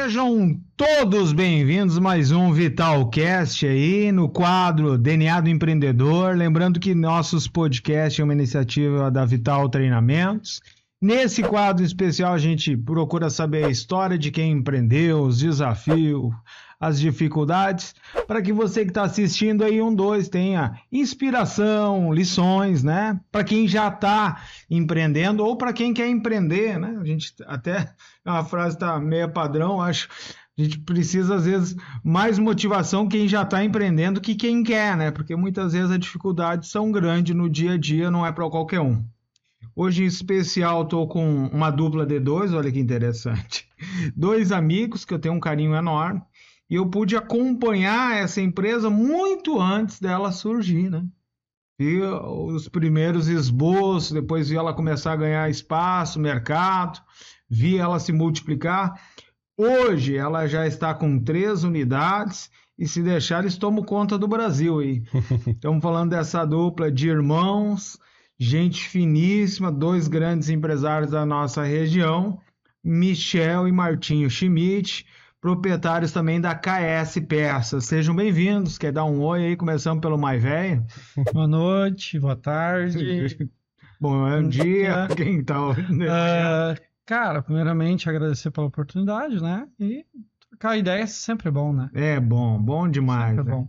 Sejam todos bem-vindos a mais um Vitalcast aí no quadro DNA do Empreendedor. Lembrando que nossos podcasts é uma iniciativa da Vital Treinamentos. Nesse quadro especial a gente procura saber a história de quem empreendeu, os desafios, as dificuldades, para que você que está assistindo aí tenha inspiração, lições, né? Para quem já está empreendendo ou para quem quer empreender, né? A gente até, a frase está meio padrão, acho. A gente precisa, às vezes, mais motivação quem já está empreendendo que quem quer, né? Porque muitas vezes as dificuldades são grandes no dia a dia, não é para qualquer um. Hoje, em especial, estou com uma dupla de dois, olha que interessante. Dois amigos que eu tenho um carinho enorme. E eu pude acompanhar essa empresa muito antes dela surgir, né? Vi os primeiros esboços, depois vi ela começar a ganhar espaço, mercado, vi ela se multiplicar. Hoje ela já está com 3 unidades e se deixar eles tomam conta do Brasil aí. Estamos falando dessa dupla de irmãos, gente finíssima, 2 grandes empresários da nossa região, Michel e Martinho Schmidt, proprietários também da KS Peças. Sejam bem-vindos. Quer dar um oi aí? Começamos pelo mais velho. Boa noite, boa tarde. Bom dia. Quem tá ouvindo? Cara, primeiramente agradecer pela oportunidade, né? E trocar ideia sempre é bom, né? É bom demais. Sempre é bom.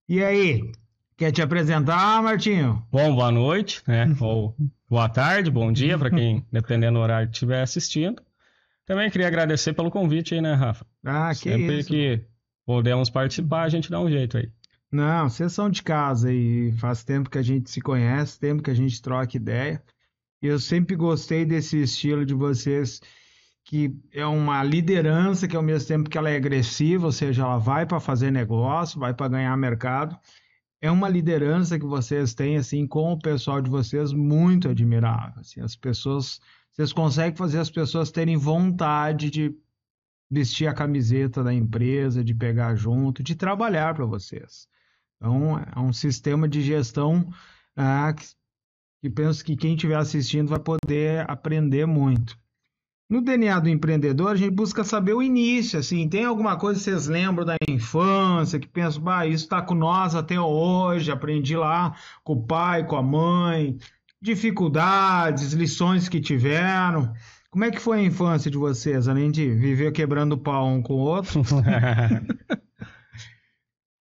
E aí? Quer te apresentar, Martinho? Bom, boa noite, né? Ou boa tarde, bom dia para quem, dependendo do horário que estiver assistindo. Também queria agradecer pelo convite aí, né, Rafa? Que Sempre isso. que podemos participar, a gente dá um jeito aí. Não, vocês são de casa e faz tempo que a gente se conhece, tempo que a gente troca ideia. Eu sempre gostei desse estilo de vocês, que é uma liderança que ao mesmo tempo que ela é agressiva, ou seja, ela vai para fazer negócio, vai para ganhar mercado. É uma liderança que vocês têm, assim, com o pessoal de vocês, muito admirável. Assim, as pessoas... Vocês conseguem fazer as pessoas terem vontade de vestir a camiseta da empresa, de pegar junto, de trabalhar para vocês. Então, é um sistema de gestão que penso que quem estiver assistindo vai poder aprender muito. No DNA do Empreendedor, a gente busca saber o início. Assim, tem alguma coisa que vocês lembram da infância, que pensam, isso está com nós até hoje, aprendi lá com o pai, com a mãe... Dificuldades, lições que tiveram. Como é que foi a infância de vocês, além de viver quebrando pau um com o outro?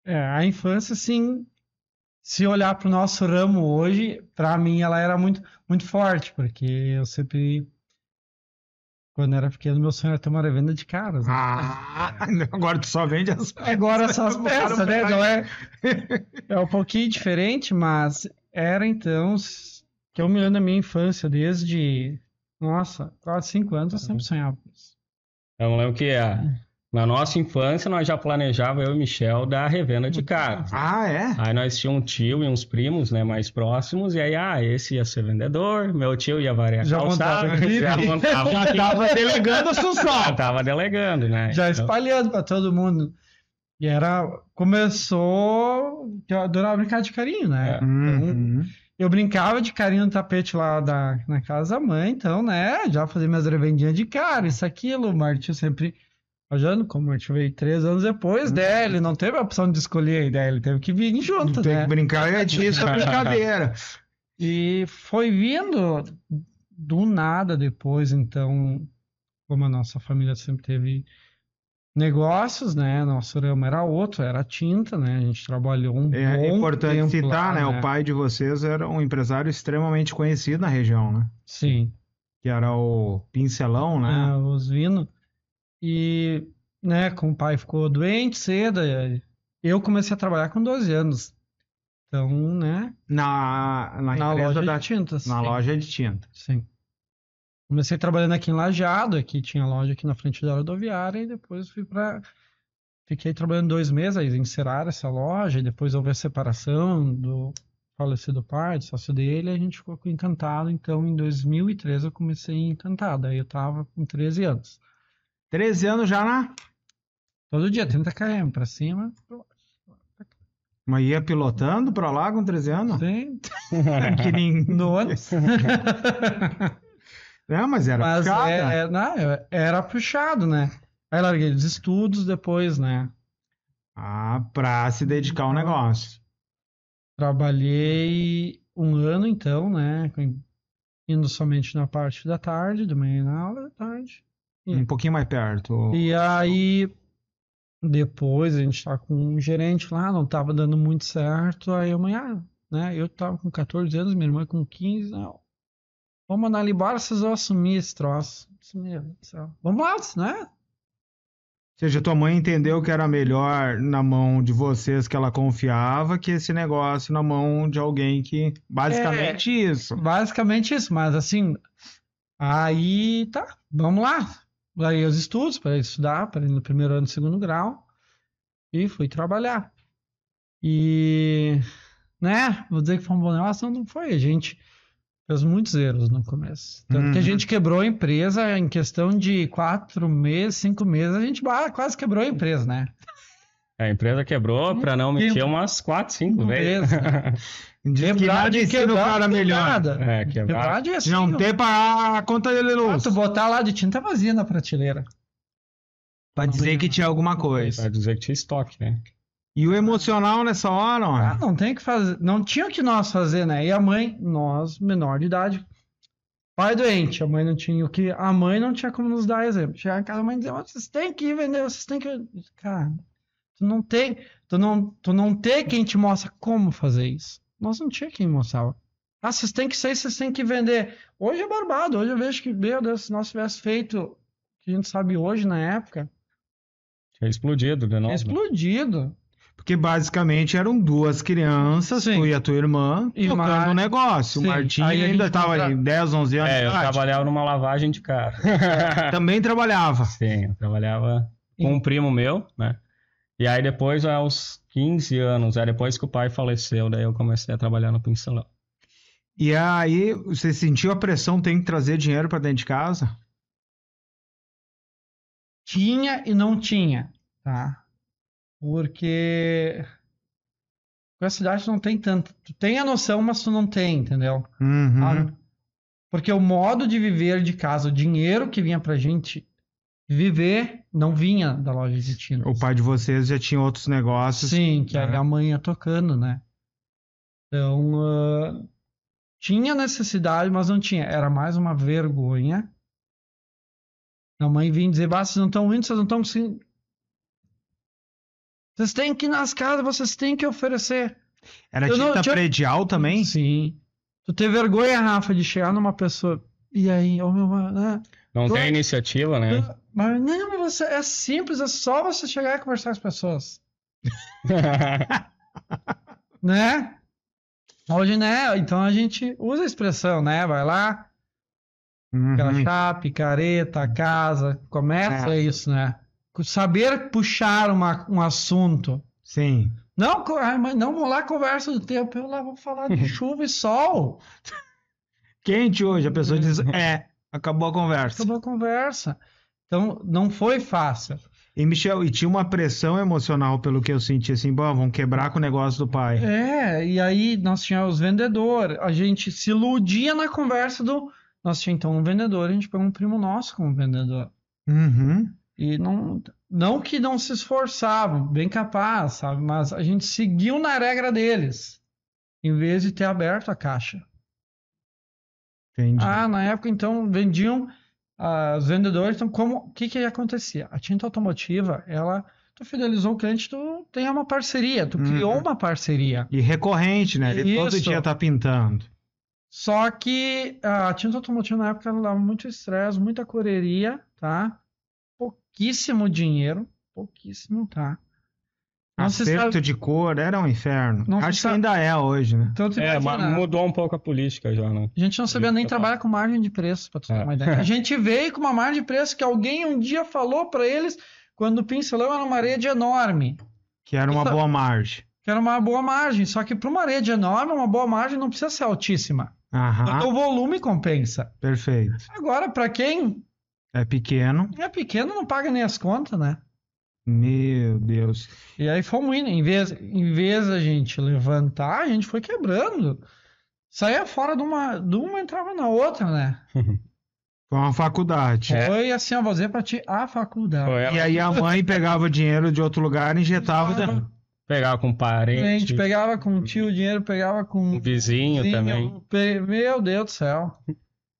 A infância, sim, se olhar para o nosso ramo hoje, para mim ela era muito, muito forte, porque eu sempre, quando era pequeno, meu sonho era ter uma revenda de caras. Né? Agora tu só vende as peças. Agora só as peças, né? Não é um pouquinho diferente, mas era então... que eu me lembro da minha infância, desde, quase 5 anos, eu sempre sonhava com isso. Eu lembro que na nossa infância nós já planejava, eu e o Michel, dar a revenda de carros. É? Aí nós tínhamos um tio e uns primos, né, mais próximos, e aí, esse ia ser vendedor, meu tio ia variar já calçada, já tava delegando a função. Já tava delegando, né? Já espalhando para todo mundo. E começou, que eu adorava brincar de carinho, né? Então, eu brincava de carinho no tapete lá na casa da mãe, então, né, já fazia minhas revendinhas de cara, isso, aquilo, o Martinho sempre viajando, como o Martinho veio 3 anos depois dele, não teve a opção de escolher a ideia, ele teve que vir junto, né? Tem que brincar, é disso a brincadeira. E foi vindo do nada depois, então, como a nossa família sempre teve negócios, né? Nosso ramo era outro, era tinta, né? A gente trabalhou bom É importante tempo citar, lá, né? O pai de vocês era um empresário extremamente conhecido na região, né? Sim. Que era o Pincelão, né? Os Vino. E, né, como o pai ficou doente cedo, eu comecei a trabalhar com 12 anos. Então, né? Na loja de tintas. Na loja de tinta. Sim. Comecei trabalhando aqui em Lajeado, aqui tinha loja aqui na frente da rodoviária, e depois fiquei trabalhando 2 meses, aí enceraram essa loja, e depois houve a separação do falecido pai, do sócio dele, e a gente ficou Encantado. Então, em 2013 eu comecei em Encantado, aí eu tava com 13 anos. 13 anos já Todo dia, 30 km pra cima. Mas ia pilotando pra lá com 13 anos? Sim. Que nem... No ônibus. Não, mas era puxado. Era puxado, né? Aí larguei os estudos depois, né? Pra se dedicar ao negócio. Trabalhei um ano, então, né? Indo somente na parte da tarde, de manhã na aula da tarde. Um pouquinho mais perto. E aí, depois a gente tá com um gerente lá, não tava dando muito certo. Aí amanhã, né? Eu tava com 14 anos, minha irmã com 15. Não. Vamos mandar ali embora, vocês vão assumir esse troço. Meu Deus do céu. Vamos lá, né? Ou seja, tua mãe entendeu que era melhor na mão de vocês que ela confiava que esse negócio na mão de alguém que... Basicamente isso. Basicamente isso, mas assim... Aí, tá, vamos lá. Larguei os estudos para estudar, para ir no primeiro ano do segundo grau. E fui trabalhar. E... Né? Vou dizer que foi um bom negócio, não foi. A gente fez muitos erros no começo. Tanto que a gente quebrou a empresa em questão de 4 meses, 5 meses. A gente quase quebrou a empresa, né? A empresa quebrou para não mexer umas 4, 5 vezes. Diz que nada ensina o cara melhor. Quebrado é assim. Não tem para a conta de luz. Tu botar lá de tinta vazia na prateleira. Pra dizer que tinha alguma coisa. Pra dizer que tinha estoque, né? E o emocional nessa hora, ó. Não tem o que fazer. Não tinha o que nós fazer, né? E a mãe, nós, menor de idade, pai doente, a mãe não tinha o que. A mãe não tinha como nos dar exemplo. Chegava em casa, a mãe dizia, vocês têm que vender, vocês têm que. Cara, tu não tem quem te mostra como fazer isso. Nós não tinha quem mostrava. Vocês têm que sair, vocês têm que vender. Hoje é barbado, hoje eu vejo que, meu Deus, se nós tivéssemos feito o que a gente sabe hoje na época. Tinha explodido de novo. Explodido. Porque basicamente eram duas crianças, tu e a tua irmã, tocando um negócio. Sim. O Martinho ainda estava em 10, 11 anos. Eu trabalhava numa lavagem de carro. Também trabalhava. Sim, eu trabalhava com um primo meu, né? E aí depois, aos 15 anos, depois que o pai faleceu, daí eu comecei a trabalhar no pincelão. E aí, você sentiu a pressão, tem que trazer dinheiro para dentro de casa? Tinha e não tinha, tá? Porque com a cidade não tem tanto. Tu tem a noção, mas tu não tem, entendeu? Porque o modo de viver de casa, o dinheiro que vinha pra gente viver, não vinha da loja de tintas. O pai de vocês já tinha outros negócios. Sim, que a mãe ia tocando, né? Então, tinha necessidade, mas não tinha. Era mais uma vergonha. A mãe vinha dizer, vocês não estão indo, vocês não estão... Assim... Vocês têm que ir nas casas, vocês têm que oferecer. Era tinta predial também? Sim. Tu tem vergonha, Rafa, de chegar numa pessoa... E aí, né? Não tem iniciativa, né? Mas não, é simples, é só você chegar e conversar com as pessoas. Né? Hoje, né? Então a gente usa a expressão, né? Vai lá, crachá, picareta, casa, começa isso, né? Saber puxar um assunto. Sim. Não, mas não vou lá conversa do tempo, eu lá vou falar de chuva e sol. Quente hoje, a pessoa diz, acabou a conversa. Acabou a conversa. Então, não foi fácil. E, Michel, e tinha uma pressão emocional pelo que eu senti, assim, vão quebrar com o negócio do pai. E aí nós tínhamos os vendedores, a gente se iludia na conversa do... Nós tínhamos então um vendedor, a gente pegou um primo nosso como vendedor. E não que não se esforçavam, bem capaz, sabe? Mas a gente seguiu na regra deles, em vez de ter aberto a caixa. Entendi. Na época, então, vendiam os vendedores. Então, o que acontecia? A tinta automotiva, tu fidelizou o cliente, tu tem uma parceria, tu criou uma parceria. E recorrente, né? Ele todo dia tá pintando. Só que a tinta automotiva, na época, ela dava muito estresse, muita correria, tá? Pouquíssimo dinheiro, pouquíssimo, tá? Acerto de cor era um inferno. Acho que ainda é hoje, né? Então, mas mudou um pouco a política já, né? A gente não sabia nem trabalhar com margem de preço, pra tu ter uma ideia. A gente veio com uma margem de preço que alguém um dia falou pra eles quando o pincelão era uma rede enorme. Que era uma boa margem. Que era uma boa margem. Só que pra uma rede enorme, uma boa margem não precisa ser altíssima. Porque o volume compensa. Perfeito. Agora, pra quem é pequeno, não paga nem as contas, né? Meu Deus. E aí fomos indo. Em vez a gente levantar, a gente foi quebrando. Saía fora de uma entrava na outra, né? Foi uma faculdade. Foi assim, eu vou dizer pra ti, a faculdade. Foi E aí a mãe pegava dinheiro de outro lugar e injetava. pegar com A parente, gente pegava com o tio o dinheiro, pegava com um vizinho também. Meu Deus do céu.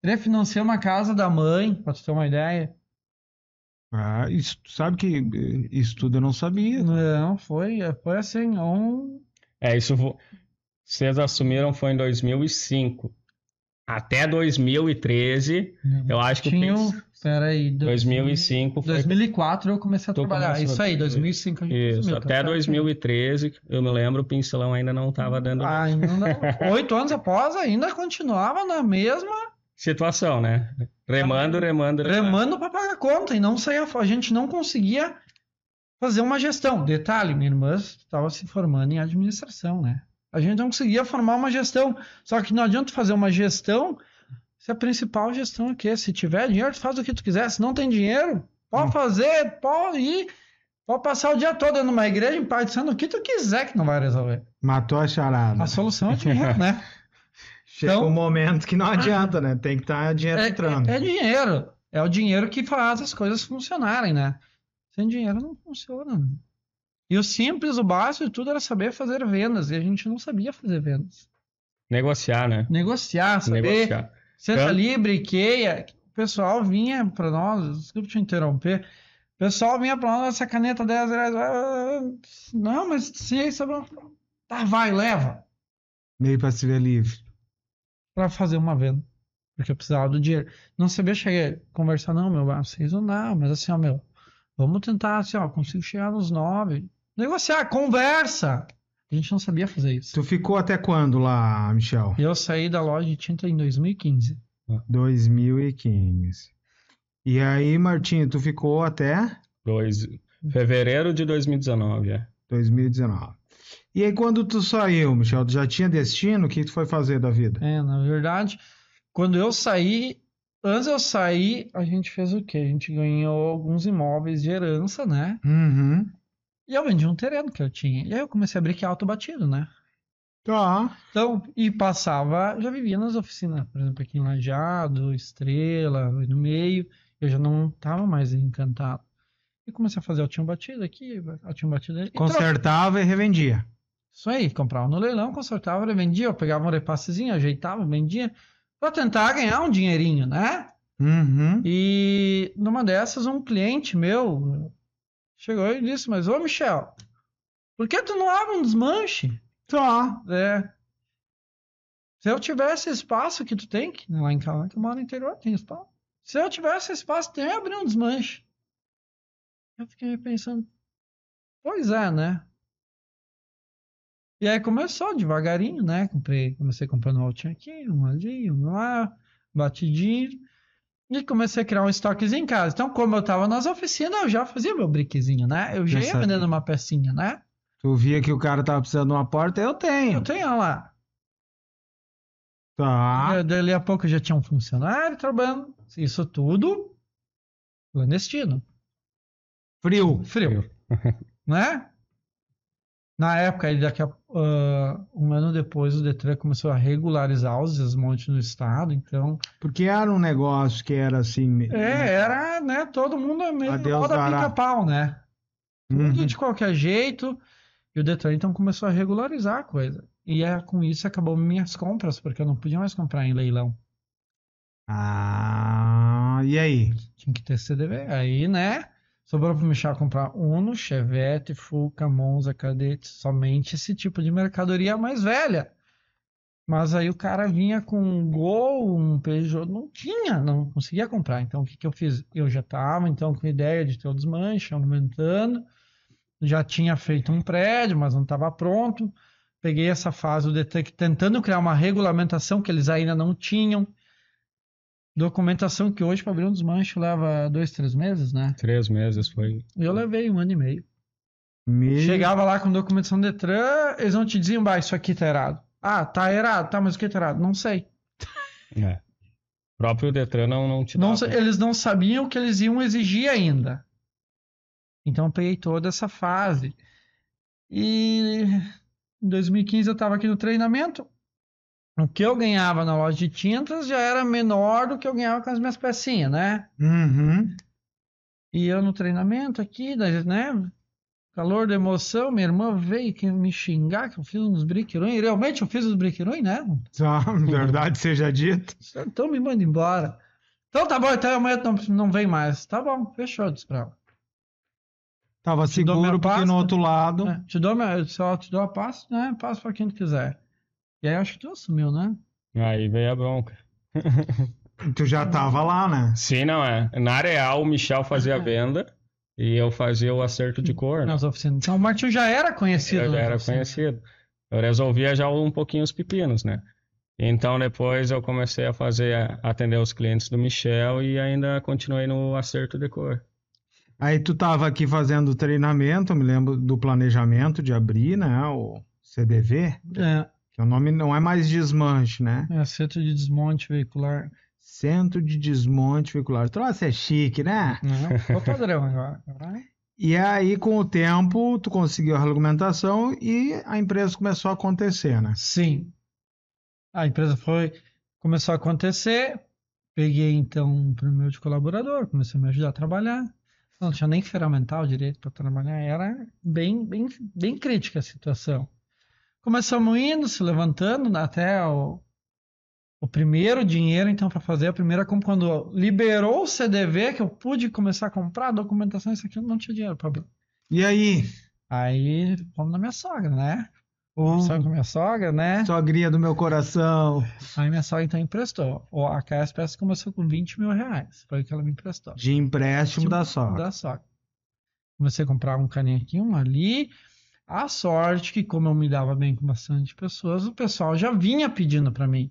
Queria financiar uma casa da mãe, pra tu ter uma ideia. Ah, isso, sabe que isso tudo eu não sabia. Não, foi assim, Vocês assumiram foi em 2005. Até 2013, eu acho que Peraí, 2005 foi... 2004 eu comecei a trabalhar. começou Isso aí, 2005 a gente Isso, assumiu, até 2013, eu me lembro, o pincelão ainda não estava dando ainda não. 8 anos após, ainda continuava na mesma situação, né? Remando para pagar conta e não saía, a gente não conseguia fazer uma gestão. Detalhe, minha irmã estava se formando em administração, né? A gente não conseguia formar uma gestão. Só que não adianta fazer uma gestão se a principal gestão é que se tiver dinheiro, tu faz o que tu quiser. Se não tem dinheiro, pode fazer, pode ir, pode passar o dia todo numa igreja em paz, dizendo o que tu quiser que não vai resolver. Matou a charada. A solução é dinheiro, né? Chega um momento que não adianta, né? Tem que estar dinheiro entrando. É dinheiro. É o dinheiro que faz as coisas funcionarem, né? Sem dinheiro não funciona. E o simples, o básico de tudo era saber fazer vendas. E a gente não sabia fazer vendas. Negociar, né? Saber. Senta livre, IKEA. O pessoal vinha para nós, desculpa te interromper. O pessoal vinha para nós, essa caneta 10 reais. Não, mas se aí sobrou. Tá, vai, leva. Meio para se ver livre. Para fazer uma venda. Porque eu precisava do dinheiro. Não sabia chegar, conversar, não, meu, vocês não dá, mas assim, ó, meu, vamos tentar, assim, ó, consigo chegar nos 9. Negociar, conversa. A gente não sabia fazer isso. Tu ficou até quando lá, Michel? Eu saí da loja de tinta em 2015. 2015. E aí, Martinho, tu ficou até? Fevereiro de 2019, 2019. E aí, quando tu saiu, Michel, tu já tinha destino? O que tu foi fazer da vida? Na verdade, quando eu saí, antes de eu sair, a gente fez o quê? A gente ganhou alguns imóveis de herança, né? Uhum. E eu vendi um terreno que eu tinha. E aí eu comecei a abrir que alto batido, né? Tá. Então, e passava, já vivia nas oficinas, por exemplo, aqui em Lajeado, Estrela, no meio, eu já não estava mais encantado. E comecei a fazer altinho batido aqui, altinho batido ali. Consertava e revendia. Isso aí, comprava no leilão, consertava, revendia, eu pegava um repassezinho, ajeitava, vendia, para tentar ganhar um dinheirinho, né? Uhum. E numa dessas, um cliente meu chegou e disse, mas ô Michel, por que tu não abre um desmanche? Tá. Se eu tivesse espaço que tu tem, que lá em casa, que eu moro no interior, tem espaço. Se eu tivesse espaço, tem que abrir um desmanche. Eu fiquei pensando, pois é, né? E aí começou devagarinho, né? Comecei comprando um altinho aqui, um ali, um lá, batidinho. E comecei a criar um estoquezinho em casa. Então, como eu tava nas oficinas, eu já fazia meu briquezinho, né? Eu já ia vendendo uma pecinha, né? Tu via que o cara tava precisando de uma porta, eu tenho. Eu tenho lá. Tá. Dali a pouco eu já tinha um funcionário trabalhando. Isso tudo clandestino. Frio. Né? Na época, um ano depois, o Detran começou a regularizar os desmontes no estado, então... Porque era um negócio que era assim... era, né? Todo mundo meio roda pica-pau, né? Tudo de qualquer jeito. E o Detran, então, começou a regularizar a coisa. E com isso acabou minhas compras, porque eu não podia mais comprar em leilão. E aí? Tinha que ter CDV. Aí, né? Sobrou para o Michel comprar Uno, Chevette, Fuca, Monza, Cadete, somente esse tipo de mercadoria mais velha. Mas aí o cara vinha com um Gol, um Peugeot, não conseguia comprar. Então o que eu fiz? Eu já estava então com a ideia de ter o desmanche, aumentando. Já tinha feito um prédio, mas não estava pronto. Peguei essa fase do DETRAN tentando criar uma regulamentação que eles ainda não tinham. Documentação que hoje para abrir um desmanche leva 2, 3 meses, né? 3 meses foi. Eu levei 1 ano e meio. Chegava lá com documentação do Detran, eles não te diziam, isso aqui tá errado. Tá errado, tá, mas o que tá errado? Não sei. O próprio Detran não te dava. Eles não sabiam o que eles iam exigir ainda. Então eu peguei toda essa fase. E em 2015 eu estava aqui no treinamento. o que eu ganhava na loja de tintas já era menor do que eu ganhava com as minhas pecinhas, né? Uhum. E eu no treinamento aqui, né? Calor de emoção, minha irmã veio que me xingar que eu fiz uns briquirões. Realmente eu fiz os briquirões, né? Só, verdade seja dita. Então me manda embora. Então tá bom, então amanhã não vem mais. Tá bom, fechou, disse pra ela. Tava Te dou minha seguro porque pasta, no outro lado. te dou a pasta, né? Passa pra quem tu quiser. E aí acho que tu assumiu, né? Aí veio a bronca. Tu já tava lá, né? Sim, não é. Na Areal, o Michel fazia a venda e eu fazia o acerto de cor. Né? Nas oficinas. Então o Martinho já era conhecido. Eu já era conhecido. Eu resolvia já um pouquinho os pepinos, né? Então depois eu comecei a atender os clientes do Michel e ainda continuei no acerto de cor. Aí tu tava aqui fazendo treinamento, eu me lembro do planejamento de abrir, né? O CDV, que o nome não é mais desmanche, né? É Centro de Desmonte Veicular. Centro de Desmonte Veicular. Troço é chique, né? Não, é o padrão agora. E aí, com o tempo, tu conseguiu a regulamentação e a empresa começou a acontecer, né? Sim. A empresa começou a acontecer. Peguei, então, um primeiro de colaborador, comecei a me ajudar a trabalhar. Não tinha nem ferramental direito para trabalhar, era bem crítica a situação. Começamos indo, se levantando até o primeiro dinheiro, então, para fazer a primeira compra. Quando liberou o CDV, que eu pude começar a comprar a documentação, isso aqui eu não tinha dinheiro para abrir. E aí? Aí, fomos na minha sogra, né? Sabe com a minha sogra, né? Sogrinha do meu coração. Aí minha sogra então emprestou. A KSPS começou com 20 mil reais. Foi o que ela me emprestou. De empréstimo da sogra. Da sogra. Comecei a comprar um caninho aqui, um ali. A sorte que, como eu me dava bem com bastante pessoas, o pessoal já vinha pedindo para mim.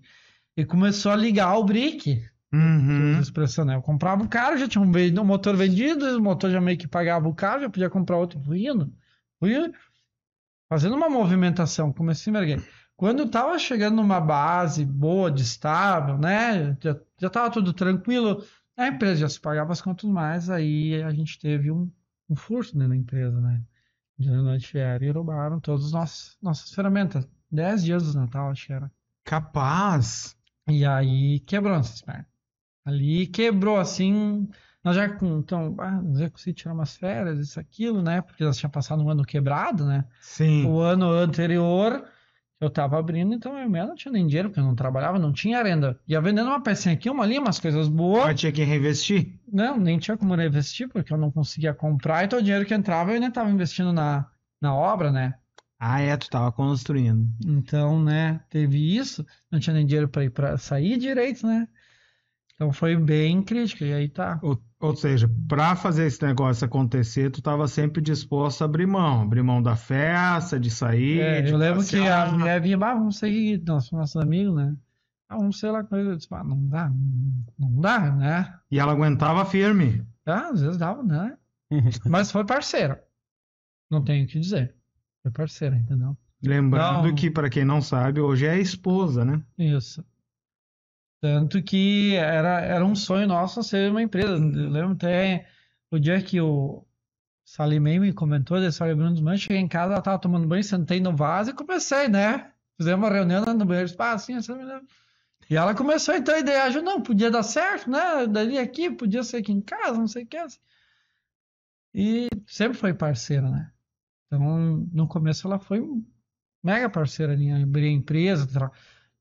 E começou a ligar o brick. Uhum. Né? Eu comprava o carro, já tinha um motor vendido, o motor já meio que pagava o carro, já podia comprar outro. Fui indo. Fazendo uma movimentação, comecei a mergulhar. Quando eu tava chegando numa base boa, de estável, né? Já tava tudo tranquilo, a empresa já se pagava as contas mais, aí a gente teve um furto dentro da empresa, né? De noite vieram e roubaram todas as nossas ferramentas. 10 dias do Natal, acho que era. Capaz. E aí quebrou essas pernas. Ali quebrou, assim... Nós já nós ia conseguir tirar umas férias, isso, aquilo, né? Porque nós tínhamos passado um ano quebrado, né? Sim. O ano anterior eu tava abrindo, então eu não tinha nem dinheiro, porque eu não trabalhava, não tinha renda. Ia vendendo uma pecinha aqui, uma ali, umas coisas boas. Mas tinha que reinvestir? Não, nem tinha como reinvestir, porque eu não conseguia comprar, então o dinheiro que entrava eu ainda tava investindo na obra, né? Ah, tu tava construindo. Então, né, teve isso, não tinha nem dinheiro para ir para sair direito, né? Então foi bem crítico, e aí tá. Ou seja, para fazer esse negócio acontecer, tu estava sempre disposto a abrir mão da festa, de sair. Eu lembro que a mulher vinha, vamos sair, nossos amigos, né? Vamos sei lá, coisa. Eu disse, não dá, né? E ela aguentava firme. Às vezes dava, né? Mas foi parceira. Não tenho o que dizer. Foi parceira, entendeu? Lembrando que, para quem não sabe, hoje é a esposa, né? Isso. Tanto que era um sonho nosso ser uma empresa. Eu lembro até o dia que o Salimei me comentou desse abrindo dos manches, cheguei em casa, ela tava tomando banho, sentei no vaso e comecei, né? Fizemos uma reunião no banheiro, assim, e ela começou então a idear, não, podia dar certo, né? Dali aqui, podia ser aqui em casa, não sei o que. E sempre foi parceira, né? Então, no começo ela foi mega parceira em abrir a empresa,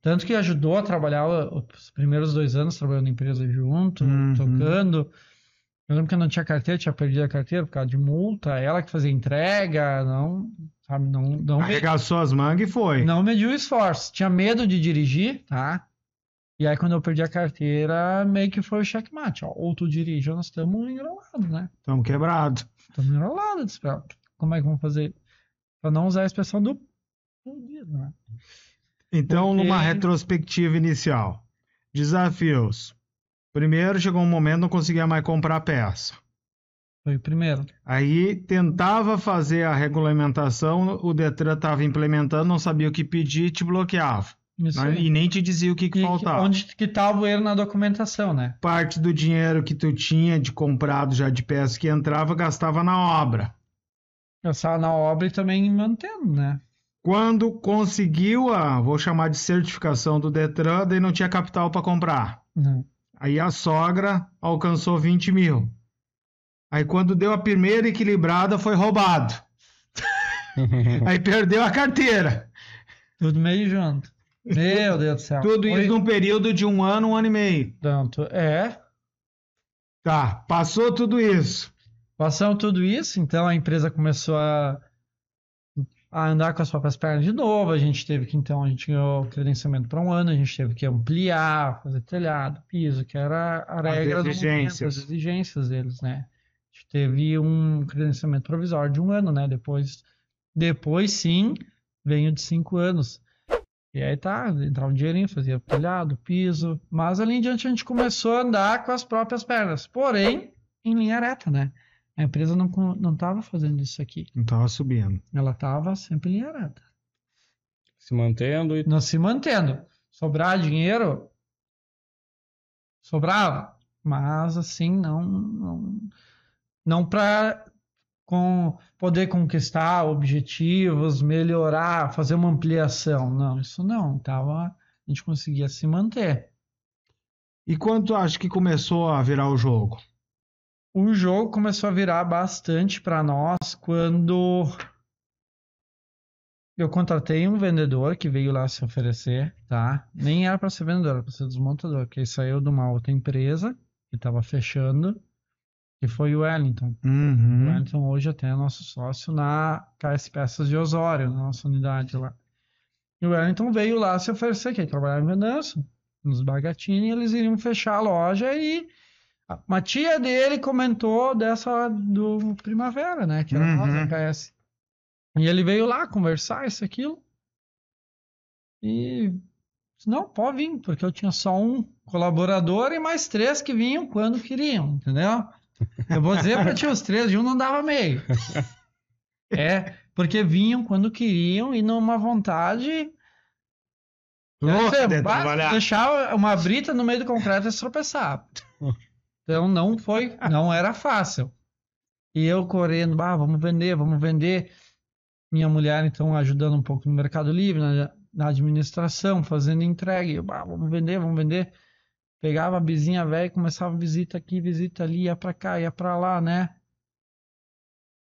tanto que ajudou a trabalhar os primeiros 2 anos trabalhando na empresa junto, tocando. Eu lembro que eu não tinha carteira, tinha perdido a carteira por causa de multa, ela que fazia entrega, não arregaçou as mangas e foi. Não mediu o esforço, tinha medo de dirigir, tá? E aí quando eu perdi a carteira, meio que foi o checkmate, ó, ou tu dirige ou nós estamos enrolados, né? Estamos quebrados. Estamos enrolados, como é que vamos fazer? Pra não usar a expressão do né? Então, numa retrospectiva inicial, desafios. Primeiro, chegou um momento não conseguia mais comprar peça. Foi o primeiro. Aí, tentava fazer a regulamentação, o Detran estava implementando, não sabia o que pedir e te bloqueava. E nem te dizia o que faltava. Onde que estava o erro na documentação, né? Parte do dinheiro que tu tinha de comprado já de peça que entrava, gastava na obra. Gastava na obra e também mantendo, né? Quando conseguiu vou chamar de certificação do Detran, daí não tinha capital para comprar. Não. Aí a sogra alcançou 20 mil. Aí quando deu a primeira equilibrada, foi roubado. Aí perdeu a carteira. Tudo meio junto. Meu Deus do céu. Tudo isso num período de 1 ano, 1 ano e meio. Tanto. Tá, passou tudo isso. Passamos tudo isso, então a empresa começou a andar com as próprias pernas de novo. A gente ganhou credenciamento para 1 ano, a gente teve que ampliar, fazer telhado, piso, que era a regra do momento, as exigências deles, né? A gente teve um credenciamento provisório de 1 ano, né? Depois sim, veio de 5 anos. E aí entrava um dinheirinho, fazia telhado, piso, mas ali em diante a gente começou a andar com as próprias pernas, porém em linha reta, né? A empresa não estava fazendo isso aqui. Não estava subindo. Ela estava sempre em linha reta. Se mantendo e... Não se mantendo. Sobrar dinheiro, sobrava, mas assim, não para poder conquistar objetivos, melhorar, fazer uma ampliação. Não, isso não. A gente conseguia se manter. E quando tu acha que começou a virar o jogo? O jogo começou a virar bastante para nós quando eu contratei um vendedor que veio lá se oferecer, tá? Nem era para ser vendedor, era para ser desmontador, porque ele saiu de uma outra empresa que estava fechando, que foi o Wellington. Uhum. O Wellington hoje até é nosso sócio na KS Peças de Osório, na nossa unidade lá. E o Wellington veio lá se oferecer, que ele trabalhava em Venâncio, nos Bagatini, e eles iriam fechar a loja e uma tia dele comentou do Primavera, né? Que era nós, da KS. E ele veio lá conversar isso, aquilo. E disse, não, pode vir, porque eu tinha só um colaborador e mais 3 que vinham quando queriam, entendeu? Eu vou dizer para ti, os 3 de um não dava meio. Porque vinham quando queriam e numa vontade... deixar uma brita no meio do concreto e se tropeçar. Então não era fácil. E eu correndo, vamos vender. Minha mulher, então, ajudando um pouco no Mercado Livre, na administração, fazendo entrega. Eu, vamos vender. Pegava a vizinha velha e começava visita aqui, visita ali, ia pra cá, ia pra lá, né?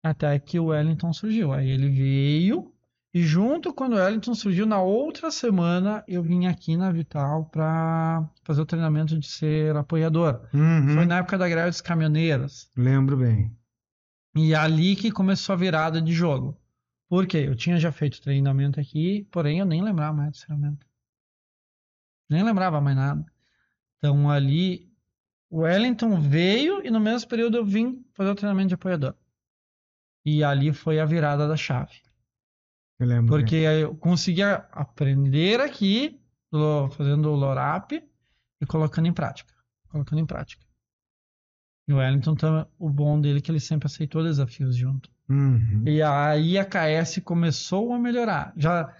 Até que o Wellington surgiu. Aí ele veio e junto quando o Wellington surgiu, na outra semana, eu vim aqui na Vital para fazer o treinamento de ser apoiador. Uhum. Foi na época da greve dos caminhoneiros. Lembro bem. E ali que começou a virada de jogo. Por quê? Eu tinha já feito treinamento aqui, porém eu nem lembrava mais do treinamento. Nem lembrava mais nada. Então ali, o Wellington veio e no mesmo período eu vim fazer o treinamento de apoiador. E ali foi a virada da chave. Eu lembro porque eu conseguia aprender aqui, fazendo o LORAP e colocando em prática. E o Wellington, o bom dele é que ele sempre aceitou desafios junto. Uhum. E aí a KS começou a melhorar. Já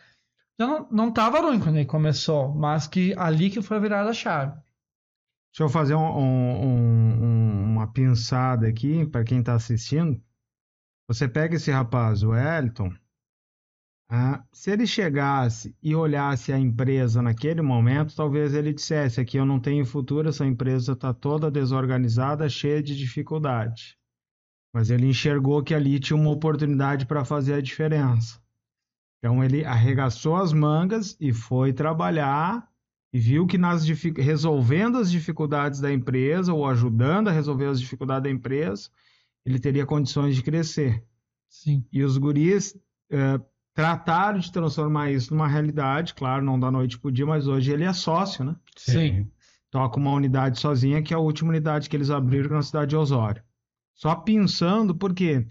não estava ruim quando ele começou, mas que ali que foi a virada da chave. Deixa eu fazer uma pinçada aqui para quem está assistindo. Você pega esse rapaz, o Wellington, se ele chegasse e olhasse a empresa naquele momento, talvez ele dissesse aqui eu não tenho futuro, essa empresa está toda desorganizada, cheia de dificuldade. Mas ele enxergou que ali tinha uma oportunidade para fazer a diferença. Então ele arregaçou as mangas e foi trabalhar e viu que resolvendo as dificuldades da empresa ou ajudando a resolver as dificuldades da empresa, ele teria condições de crescer. Sim. E os guris trataram de transformar isso numa realidade, claro, não da noite pro dia, mas hoje ele é sócio, né? Sim. Toca uma unidade sozinha, que é a última unidade que eles abriram na cidade de Osório. Só pensando, por quê?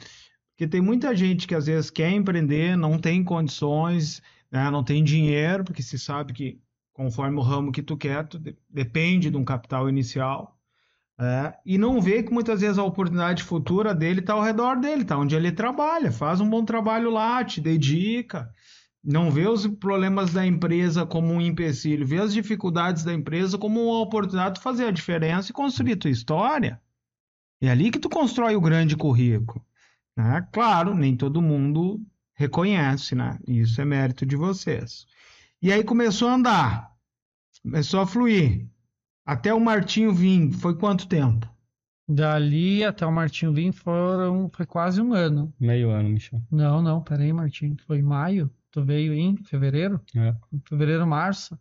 Porque tem muita gente que às vezes quer empreender, não tem condições, né, não tem dinheiro, porque se sabe que conforme o ramo que tu quer, depende de um capital inicial. E não vê que muitas vezes a oportunidade futura dele está ao redor dele, está onde ele trabalha, faz um bom trabalho lá, te dedica, não vê os problemas da empresa como um empecilho, vê as dificuldades da empresa como uma oportunidade de fazer a diferença e construir tua história. É ali que tu constrói o grande currículo. Claro, nem todo mundo reconhece, né? Isso é mérito de vocês. E aí começou a andar, começou a fluir. Até o Martinho vir, foi quanto tempo? Dali até o Martinho vir foi quase um ano. Meio ano, Michel. Não, peraí, Martinho. Foi em maio? Tu veio em fevereiro? É. Fevereiro, março.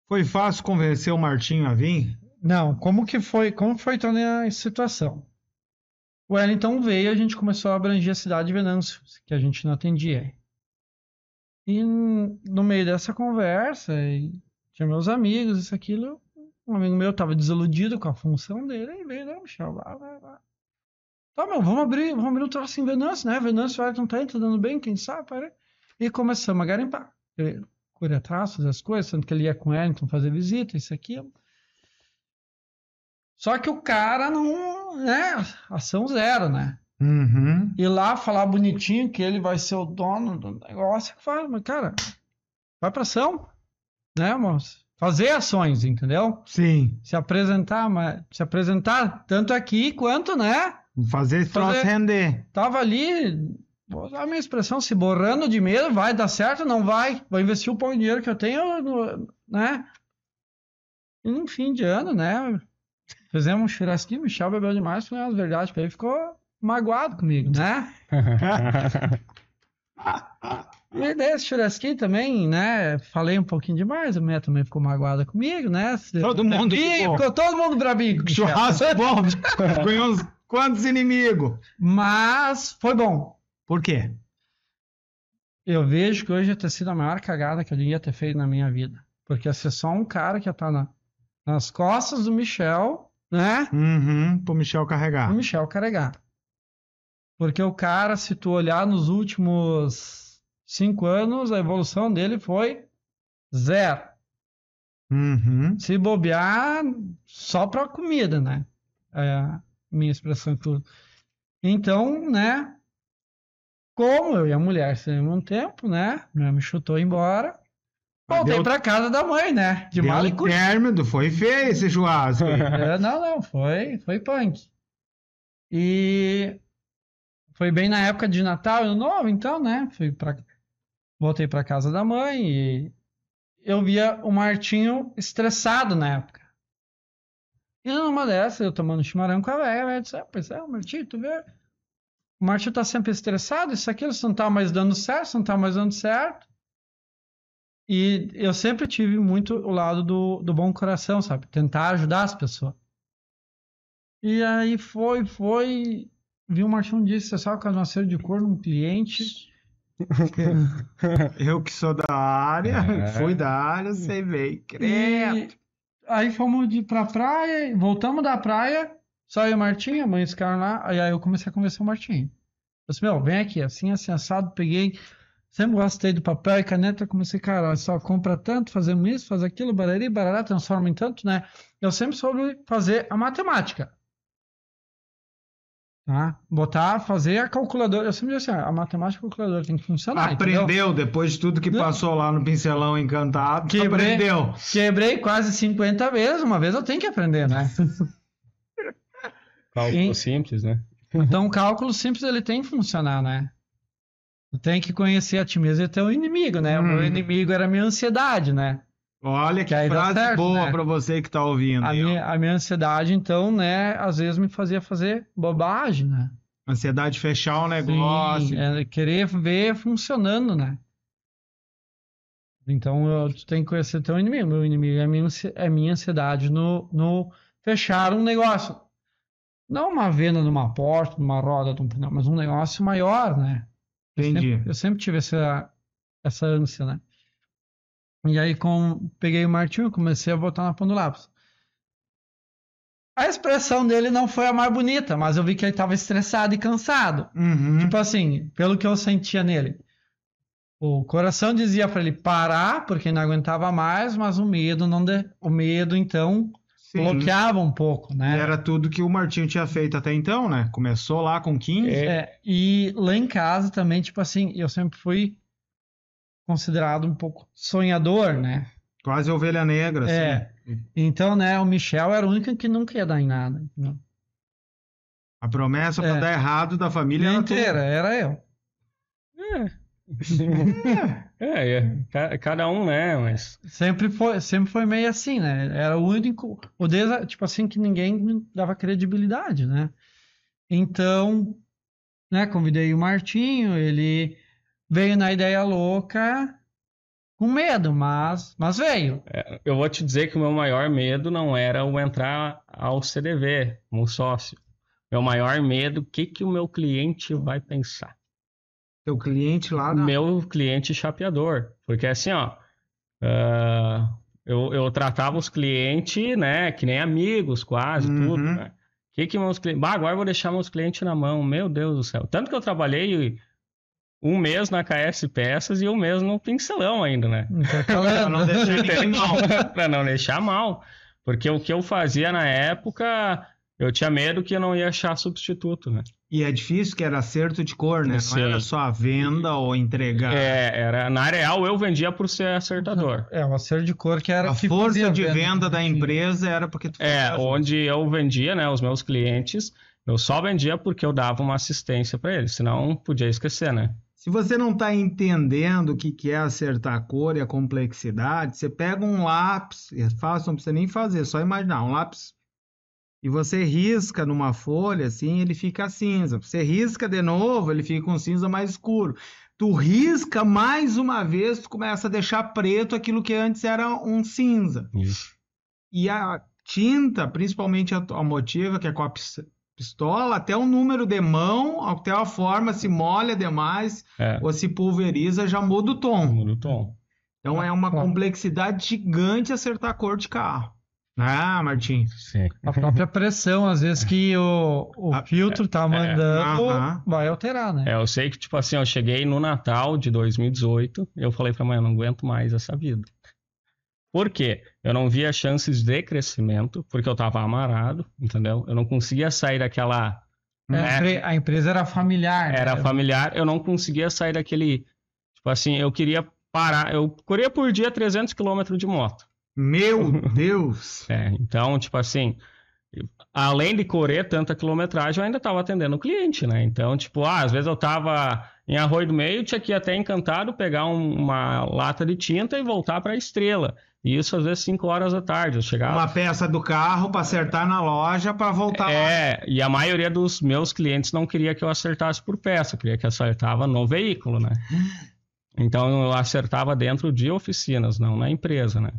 Foi fácil convencer o Martinho a vir? Não, como foi toda a situação? O Wellington veio e a gente começou a abranger a cidade de Venâncio, que a gente não atendia. E no meio dessa conversa, tinha meus amigos, isso, aquilo, um amigo meu estava desiludido com a função dele, e veio, não, Michel, vai. Tá, meu, vamos abrir um troço em Venâncio, né? Venâncio, o Wellington tá dando bem, quem sabe, para. E começamos a garimpar. Correr atrás, fazer as coisas, sendo que ele ia com o Wellington fazer visita, isso, aquilo. Só que o cara não, né? Ação zero, né? Uhum. Ir lá falar bonitinho que ele vai ser o dono do negócio, que faz, mas, cara, vai pra ação, né, moço? Fazer ações, entendeu? Sim. Se apresentar tanto aqui quanto, né? Fazer esse troço render. Tava ali, vou usar a minha expressão, se borrando de medo, vai dar certo, não vai? Vou investir o pouco de dinheiro que eu tenho, né? E no fim de ano, né? Fizemos um churrasquinho, o Michel bebeu demais, falei as verdades pra ele, ficou magoado comigo, né? E desse churrasquinho também, né? Falei um pouquinho demais, a mulher também ficou magoada comigo, né? Todo mundo ficou todo mundo brabinho. Churrasco bom, ganhou uns quantos inimigos? Mas foi bom. Por quê? Eu vejo que hoje ia ter sido a maior cagada que eu ia ter feito na minha vida. Porque ia ser só um cara que ia estar nas costas do Michel, né? Pro Michel carregar. O Michel carregar. Porque o cara, se tu olhar nos últimos 5 anos, a evolução dele foi 0. Se bobear, só pra comida, né? É a minha expressão tudo. Então, né? Como eu e a mulher saímos um tempo, né? A mulher me chutou embora. Voltei pra casa da mãe, né? De mal e término, foi feio esse churrasco. Não, foi punk. E foi bem na época de Natal, Ano Novo, então, né? Voltei pra casa da mãe e eu via o Martinho estressado na época. E numa dessas, eu tomando chimarrão com a velha disse, pois é, o Martinho, tu vê? O Martinho tá sempre estressado, isso aqui, isso não tá mais dando certo, E eu sempre tive muito o lado do bom coração, sabe? Tentar ajudar as pessoas. E aí vi o Martinho disse, você sabe que eu nasci de cor num cliente. Eu que sou da área, fui da área, sei bem. E aí fomos pra praia, voltamos da praia, só eu e o Martinho, a mãe ficaram lá, aí eu comecei a conversar com o Martinho. Eu disse, vem aqui, assim assado, peguei... Sempre gostei do papel e caneta, comecei, cara, só compra tanto, fazemos isso, faz aquilo, barari, barará, transforma em tanto, né? Eu sempre soube fazer a matemática. Tá? Fazer a calculadora. Eu sempre disse assim, a matemática e a calculadora tem que funcionar. Aprendeu, entendeu? Depois de tudo que passou lá no Pincelão Encantado, aprendeu. Quebrei quase 50 vezes, uma vez eu tenho que aprender, né? Cálculo simples, né? Então, o cálculo simples, ele tem que funcionar, né? Tu tem que conhecer a ti mesmo e ter um inimigo, né? O meu inimigo era a minha ansiedade, né? Olha que frase certo, boa, né? Pra você que tá ouvindo. A minha ansiedade, então, né? Às vezes me fazia fazer bobagem, né? Ansiedade de fechar o negócio. Sim, querer ver funcionando, né? Então, tu tem que conhecer teu inimigo. Meu inimigo é a minha ansiedade no fechar um negócio. Não uma venda numa porta, numa roda, mas um negócio maior, né? Entendi. Eu sempre tive essa ânsia, né? E aí, peguei o Martinho e comecei a botar na ponta do lápis. A expressão dele não foi a mais bonita, mas eu vi que ele estava estressado e cansado. Tipo assim, pelo que eu sentia nele. O coração dizia para ele parar, porque não aguentava mais, mas o medo então, sim, bloqueava um pouco, né? Era tudo que o Martinho tinha feito até então, né? Começou lá com 15. E lá em casa também, tipo assim, eu sempre fui considerado um pouco sonhador, né? Quase ovelha negra, assim. Então, né, o Michel era o único que nunca ia dar em nada. Né? A promessa pra dar errado da família inteira, era eu. Cada um, né? Mas Sempre foi meio assim, né? Era o único, tipo assim, que ninguém dava credibilidade, né? Então, né, convidei o Martinho, ele veio na ideia louca com medo, mas veio. eu vou te dizer que o meu maior medo não era o entrar ao CDV como sócio. Meu maior medo, o que que o meu cliente vai pensar? Teu cliente lá Meu cliente chapeador. Porque assim, ó, eu tratava os clientes, né, que nem amigos, quase, tudo, Uhum. né? Que meus clientes... agora eu vou deixar meus clientes na mão, meu Deus do céu. Tanto que eu trabalhei um mês na KS Peças e um mês no Pincelão ainda, né? Pra não deixar ninguém mal. Pra não deixar mal. Porque o que eu fazia na época, eu tinha medo que eu não ia achar substituto, né? E é difícil que era acerto de cor, né? Não Sim. era só a venda ou entregar. Na real eu vendia por ser acertador. O acerto de cor que era A que força fazia de venda da Sim. empresa era porque tu fazia Onde eu vendia, né, os meus clientes, eu só vendia porque eu dava uma assistência para eles, senão podia esquecer, né? Se você não está entendendo o que é acertar a cor e a complexidade, você pega um lápis, é fácil, não precisa nem fazer, só imaginar, um lápis, e você risca numa folha, assim, ele fica cinza. Você risca de novo, ele fica com cinza mais escuro. Tu risca mais uma vez, tu começa a deixar preto aquilo que antes era um cinza. Isso. E a tinta, principalmente a motiva, que é com a pistola, até o número de mão, até a forma, se molha demais ou se pulveriza, já muda o tom. Muda o tom. Então é uma complexidade gigante acertar a cor de carro. Ah, Martim. Sim. A própria pressão, às vezes, que o filtro tá mandando, vai alterar, né? Eu sei que, tipo assim, eu cheguei no Natal de 2018, eu falei pra mãe, eu não aguento mais essa vida. Por quê? Eu não via chances de crescimento, porque eu tava amarrado, entendeu? Eu não conseguia sair daquela... A empresa era familiar. Era né? familiar, eu não conseguia sair daquele... Tipo assim, eu queria parar, eu corria por dia 300 km de moto. Meu Deus! Então, tipo assim, além de correr tanta quilometragem, eu ainda estava atendendo o cliente, né? Então, tipo, às vezes eu tava em Arroio do Meio, tinha que ir até Encantado, pegar uma lata de tinta e voltar para a Estrela. E isso às vezes 5 horas da tarde. Eu chegava... Uma peça do carro para acertar na loja para voltar lá. E a maioria dos meus clientes não queria que eu acertasse por peça, queria que eu acertava no veículo, né? Então eu acertava dentro de oficinas, não na empresa, né?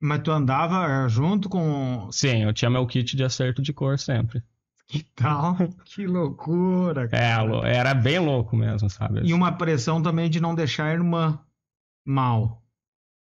Mas tu andava junto com... Sim, eu tinha meu kit de acerto de cor sempre. Que tal? Que loucura, cara. Era bem louco mesmo, sabe? E uma pressão também de não deixar a irmã mal.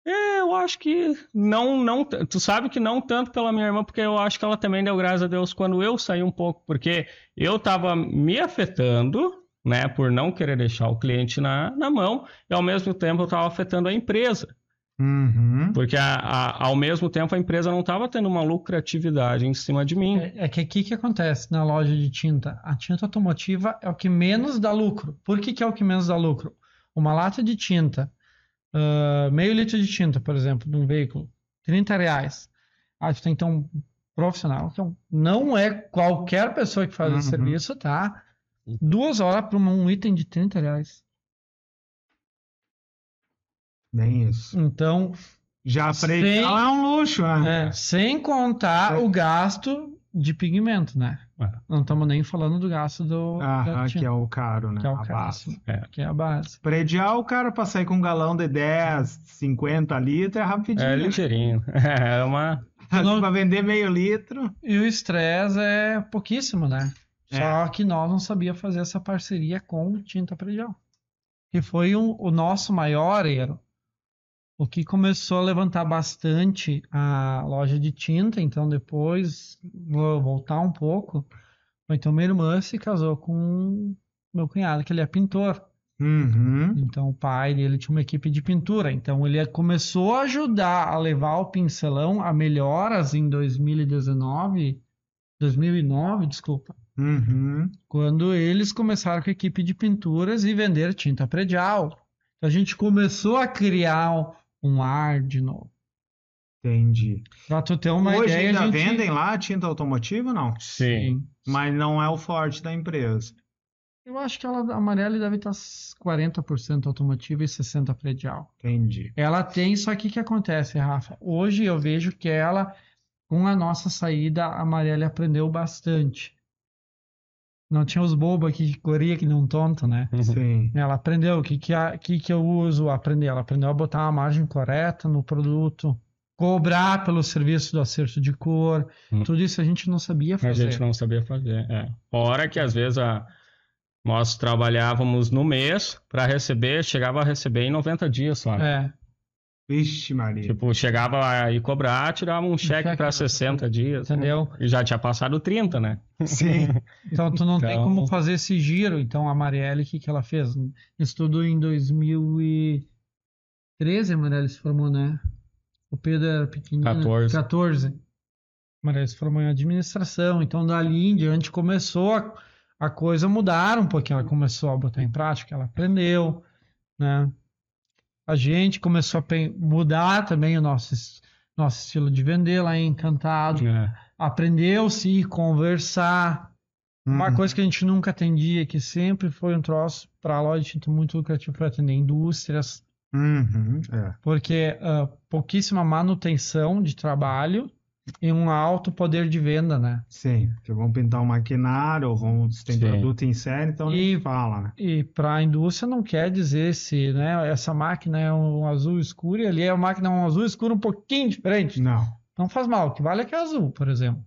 Eu acho que não, tu sabe que não tanto pela minha irmã, porque eu acho que ela também deu graças a Deus quando eu saí um pouco, porque eu tava me afetando, né, por não querer deixar o cliente na mão, e ao mesmo tempo eu tava afetando a empresa. Uhum. Porque ao mesmo tempo a empresa não estava tendo uma lucratividade em cima de mim. É que aqui que acontece na loja de tinta? A tinta automotiva é o que menos dá lucro. Por que é o que menos dá lucro? Uma lata de tinta, meio litro de tinta, por exemplo, de um veículo, R$30. Tu tem que ter um profissional. Então, não é qualquer pessoa que faz esse serviço, tá? 2 horas para um item de R$30. Bem isso. Então, já predial é um luxo, né? Sem contar o gasto de pigmento, né? Não estamos nem falando do gasto da que é o caro, né? Que é o a caro, base. Que é a base. Predial, o cara para sair com um galão de 10, 50 litros é rapidinho. É ligeirinho. É uma... Para vender meio litro. E o estresse é pouquíssimo, né? Só que nós não sabíamos fazer essa parceria com tinta predial. Que foi o nosso maior erro. O que começou a levantar bastante a loja de tinta, então depois, vou voltar um pouco, então minha irmã se casou com meu cunhado, que ele é pintor. Então o pai dele tinha uma equipe de pintura, então ele começou a ajudar a levar o Pincelão a melhoras em 2009, desculpa. Quando eles começaram com a equipe de pinturas e vender tinta predial. Então a gente começou a criar um ar de novo. Entendi. Pra tu ter uma Hoje ideia, ainda vendem lá tinta automotiva ou não? Sim. Mas não é o forte da empresa. Eu acho que a Amarelli deve estar 40% automotiva e 60% predial. Entendi. Ela tem, só que o que acontece, Rafa? Hoje eu vejo que ela, com a nossa saída, a Amarelli aprendeu bastante. Não tinha os bobos aqui de coria que não tonto, né? Sim. Ela aprendeu o que eu uso, aprender. Ela aprendeu a botar uma margem correta no produto, cobrar pelo serviço do acerto de cor. Tudo isso a gente não sabia fazer. A gente não sabia fazer, Fora que às vezes nós trabalhávamos no mês para receber, chegava a receber em 90 dias só. Vixe, Maria. Tipo, chegava a ir cobrar, tirava um cheque para 60 dias. Entendeu? E já tinha passado 30, né? Sim. Então, tu não tem como fazer esse giro. Então, a Amarelli, o que ela fez? Estudou em 2013, a Amarelli se formou, né? O Pedro era pequenininho. 14. A Amarelli se formou em administração. Então, dali em diante, começou a coisa mudar um pouquinho. Ela começou a botar em prática, ela aprendeu, né? A gente começou a mudar também o nosso estilo de vender lá em Encantado. Aprendeu-se a conversar. Uma coisa que a gente nunca atendia, que sempre foi um troço para a loja de tinta muito lucrativo, para atender indústrias. Porque pouquíssima manutenção de trabalho e um alto poder de venda, né? Sim, que vão pintar um maquinário ou tem produto em série, então nem fala, né? E para a indústria não quer dizer se, né, essa máquina é um azul escuro e ali a máquina é um azul escuro um pouquinho diferente. Não faz mal, o que vale é que é azul, por exemplo.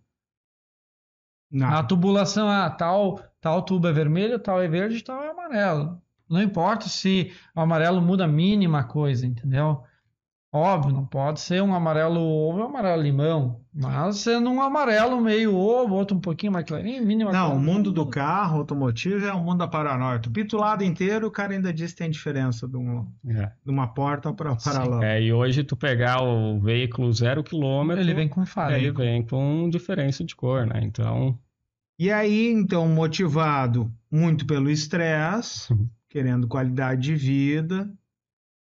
A tubulação, tal tubo é vermelho, tal é verde, tal é amarelo. Não importa se o amarelo muda a mínima coisa, entendeu? Óbvio, não pode ser um amarelo ovo e um amarelo limão, mas sendo um amarelo meio ovo, outro um pouquinho mais clarinho, mínima coisa. Não, o mundo do carro automotivo é um mundo da paranoia. Tu pita o lado inteiro, o cara ainda diz que tem diferença de uma porta para lâmpada. E hoje tu pegar o veículo 0 km, ele vem com falha. Ele vem com diferença de cor, né? Então... E aí, então, motivado muito pelo estresse, querendo qualidade de vida,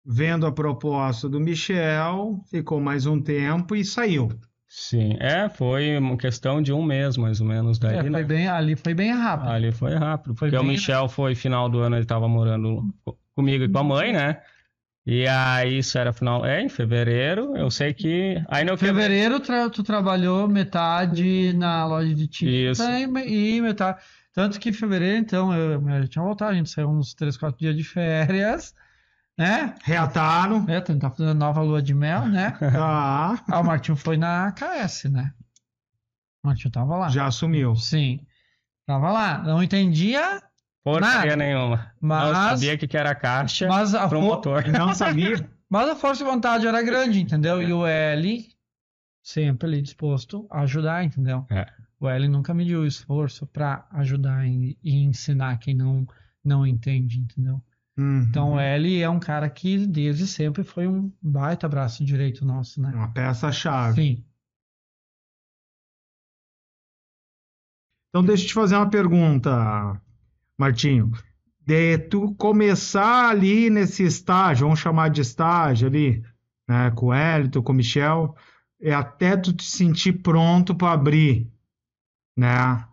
vendo a proposta do Michel, ficou mais um tempo e saiu. Sim, foi uma questão de um mês, mais ou menos. Daí, ali foi bem rápido. Ali foi rápido, porque o Michel foi final do ano, ele estava morando comigo e com a mãe, né? E aí isso era em fevereiro, eu sei que... Em fevereiro tu trabalhou metade na loja de tinta e metade... Tanto que em fevereiro, então, eu tinha voltado, a gente saiu uns 3, 4 dias de férias, né? Reataram. Tentar fazer nova lua de mel, né? O Martinho foi na KS, né? O Martinho tava lá. Já assumiu. Sim. Tava lá. Não entendia porcaria nenhuma. Não sabia que era caixa pro motor. Não sabia. Mas a força de vontade era grande, entendeu? E o L sempre ali disposto a ajudar, entendeu? O L nunca mediu esforço para ajudar e ensinar quem não entende, entendeu? Então o L é um cara que desde sempre foi um baita braço direito nosso, né? Uma peça-chave. Sim. Então deixa eu te fazer uma pergunta, Martinho. De tu começar ali nesse estágio, vamos chamar de estágio ali, né, com o Hélito, com o Michel, até tu te sentir pronto para abrir, né,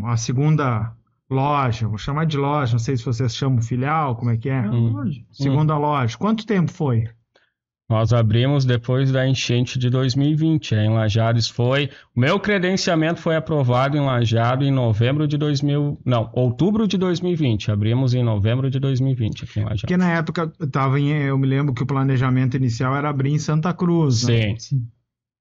a segunda loja, vou chamar de loja, não sei se vocês chamam filial, como é que é? Segunda loja. Quanto tempo foi? Nós abrimos depois da enchente de 2020, em Lajeado. O meu credenciamento foi aprovado em Lajeado em outubro de 2020. Abrimos em novembro de 2020 aqui em Lajeado. Porque na época eu me lembro que o planejamento inicial era abrir em Santa Cruz, né? Sim.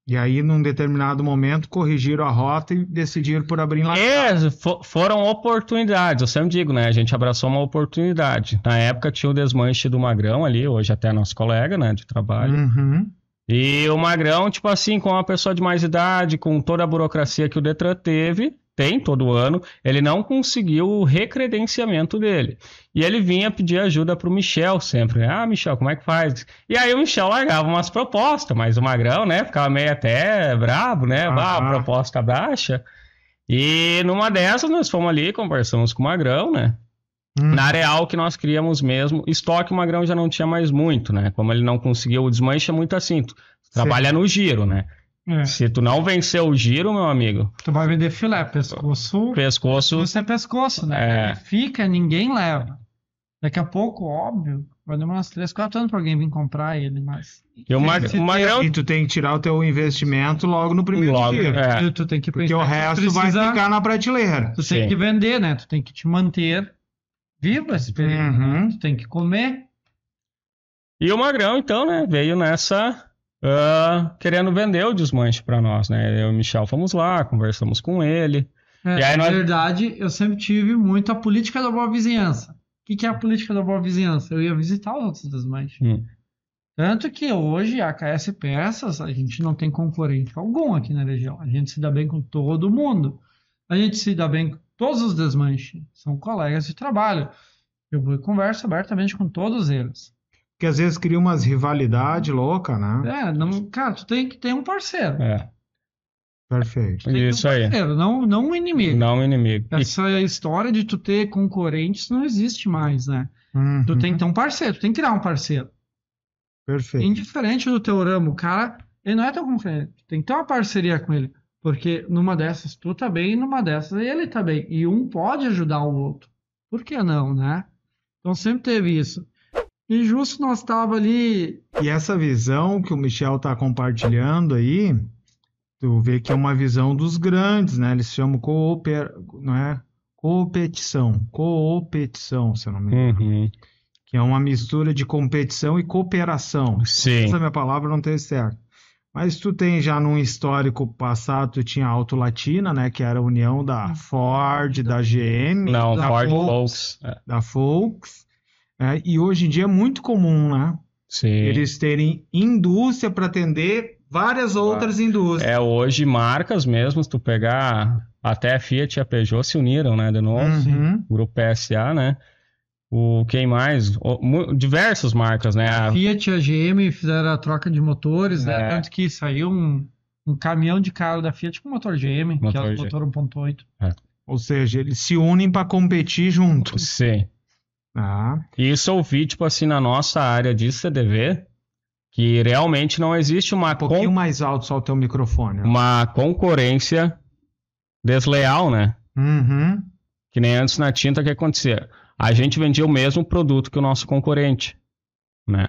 E aí, num determinado momento, corrigiram a rota e decidiram por abrir em Lajeado. Foram oportunidades, eu sempre digo, né? A gente abraçou uma oportunidade. Na época tinha o desmanche do Magrão ali, hoje até nosso colega, né, de trabalho. E o Magrão, tipo assim, com uma pessoa de mais idade, com toda a burocracia que o Detran tem todo ano, ele não conseguiu o recredenciamento dele. E ele vinha pedir ajuda pro Michel sempre. Michel, como é que faz? E aí o Michel largava umas propostas, mas o Magrão, né, ficava meio até bravo, né? Proposta baixa. E numa dessas nós fomos ali, conversamos com o Magrão, né? Na real que nós queríamos mesmo, estoque o Magrão já não tinha mais muito, né? Como ele não conseguiu, o desmanche é muito assim, tu trabalha no giro, né? Se tu não vencer o giro, meu amigo... Tu vai vender filé, pescoço... Isso é pescoço, né? Fica, ninguém leva. Daqui a pouco, óbvio, vai demorar uns 3, 4 anos pra alguém vir comprar ele, mas... E tu tem que tirar o teu investimento logo no primeiro dia. Tu tem que porque o resto vai ficar na prateleira. Tu tem que vender, né? Tu tem que te manter vivo esse período. Né? Tu tem que comer. E o Magrão, então, né? Veio nessa... querendo vender o desmanche pra nós, né? Eu e o Michel fomos lá, conversamos com ele. E aí na verdade, eu sempre tive muito a política da boa vizinhança. O que é a política da boa vizinhança? Eu ia visitar os outros desmanches. Tanto que hoje a KS Peças, a gente não tem concorrente algum aqui na região. A gente se dá bem com todo mundo. A gente se dá bem com todos os desmanches. São colegas de trabalho. Eu vou e converso abertamente com todos eles. Porque às vezes cria umas rivalidades loucas, né? Cara, tu tem que ter um parceiro. Perfeito. Isso aí. Não um inimigo. Não um inimigo. Essa história de tu ter concorrentes não existe mais, né? Tu tem que ter um parceiro, tu tem que criar um parceiro. Perfeito. Indiferente do teu ramo, o cara, ele não é teu concorrente. Tu tem que ter uma parceria com ele. Porque numa dessas tu tá bem e numa dessas ele tá bem. E um pode ajudar o outro. Por que não, né? Então sempre teve isso. E justo nós tava ali... E essa visão que o Michel tá compartilhando aí... Tu vê que é uma visão dos grandes, né? Eles chamam não é? Coopetição, se eu não me engano. Que é uma mistura de competição e cooperação. Sim. Essa minha palavra não tem certo. Mas tu tem já num histórico passado, tu tinha a Auto Latina, né? Que era a união da Ford, da GM. Não, da Ford Volks. Da Volks. E hoje em dia é muito comum, né? Sim. Eles terem indústria para atender várias outras indústrias. Hoje marcas mesmo, se tu pegar, até a Fiat e a Peugeot se uniram, né, de novo, o Grupo PSA, né, quem mais? Diversas marcas, né. A Fiat e a GM fizeram a troca de motores, né, tanto que saiu um caminhão de carro da Fiat com motor GM, que é o motor 1.8. Ou seja, eles se unem para competir juntos. Sim. Isso eu vi, tipo assim, na nossa área de CDV, que realmente não existe uma... Um pouquinho mais alto só o teu microfone. Uma concorrência desleal, né? Que nem antes na tinta, o que acontecia? A gente vendia o mesmo produto que o nosso concorrente, né?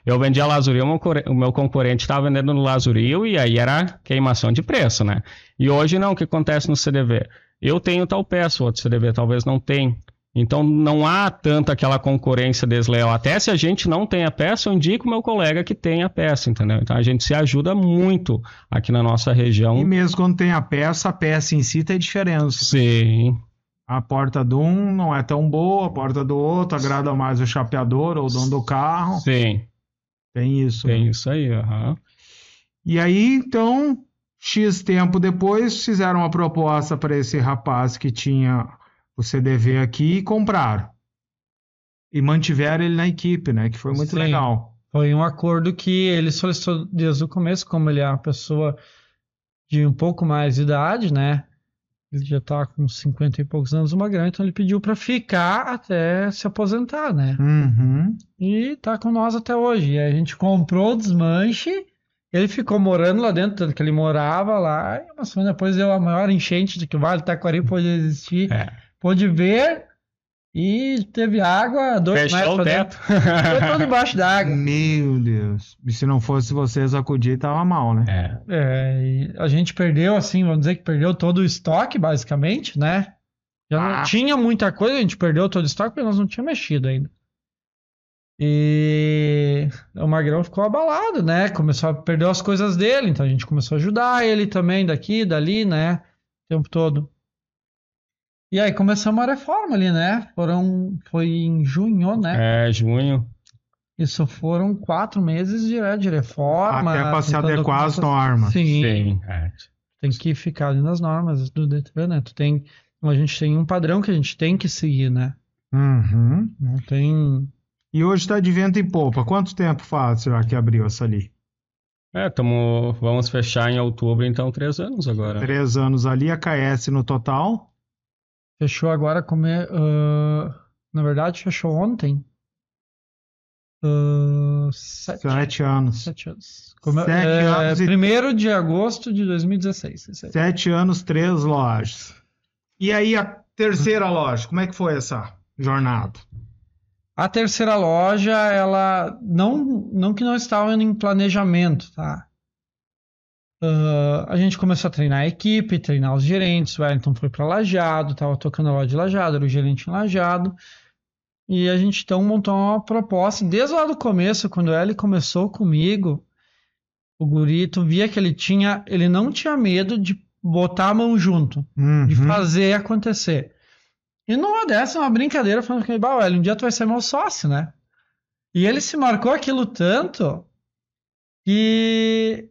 Eu vendia Lazuril, o meu concorrente estava vendendo no Lazuril e aí era queimação de preço, né? E hoje não, o que acontece no CDV? Eu tenho tal peça, o outro CDV talvez não tenha. Então não há tanta aquela concorrência desleal. Até se a gente não tem a peça, eu indico o meu colega que tem a peça, entendeu? Então a gente se ajuda muito aqui na nossa região. E mesmo quando tem a peça em si tem diferença. Sim. A porta de um não é tão boa, a porta do outro agrada mais o chapeador ou o dono do carro. Sim. Tem isso. Tem isso aí, E aí, então, X tempo depois, fizeram uma proposta para esse rapaz que tinha o CDV aqui e compraram. E mantiveram ele na equipe, né? Que foi muito legal. Foi um acordo que ele solicitou desde o começo, como ele é uma pessoa de um pouco mais de idade, né? Ele já tá com 50 e poucos anos, uma grande, então ele pediu para ficar até se aposentar, né? E tá com nós até hoje. E a gente comprou o desmanche, ele ficou morando lá dentro, tanto que ele morava lá, e uma semana depois deu a maior enchente de que o Vale do Taquari pôde existir. Pôde ver e teve água 2 metros o teto. Foi todo embaixo da água. Meu Deus. E se não fosse vocês acudir, tava mal, né? E a gente perdeu, assim, vamos dizer que perdeu todo o estoque, basicamente, né? Já não tinha muita coisa, a gente perdeu todo o estoque porque nós não tínhamos mexido ainda. E o Magrão ficou abalado, né? Começou a perder as coisas dele, então a gente começou a ajudar ele também, daqui, dali, né? O tempo todo. E aí começamos a reforma ali, né? Foi em junho, né? Junho. Isso foram 4 meses de reforma. Até para se adequar às normas. Sim. Tem que ficar ali nas normas do Detran, né? A gente tem um padrão que a gente tem que seguir, né? Não tem... E hoje está de vento em popa. Quanto tempo faz, será que abriu essa ali? Vamos fechar em outubro, então 3 anos agora. 3 anos ali, a KS no total... Fechou agora, na verdade fechou ontem. 7 anos. 7 anos. 7 anos e... 1º de agosto de 2016. 7 anos, 3 lojas. E aí a terceira loja, como é que foi essa jornada? A terceira loja, ela não que não estava em planejamento, tá? A gente começou a treinar a equipe, treinar os gerentes. O Wellington foi para Lajeado, estava tocando a loja de Lajeado, era o gerente em Lajeado. E a gente então montou uma proposta. Desde lá do começo, quando ele começou comigo, o guri, tu via que ele não tinha medo de botar a mão junto, de fazer acontecer. E numa dessa, uma brincadeira, falando que, um dia tu vai ser meu sócio, né? E ele se marcou aquilo tanto que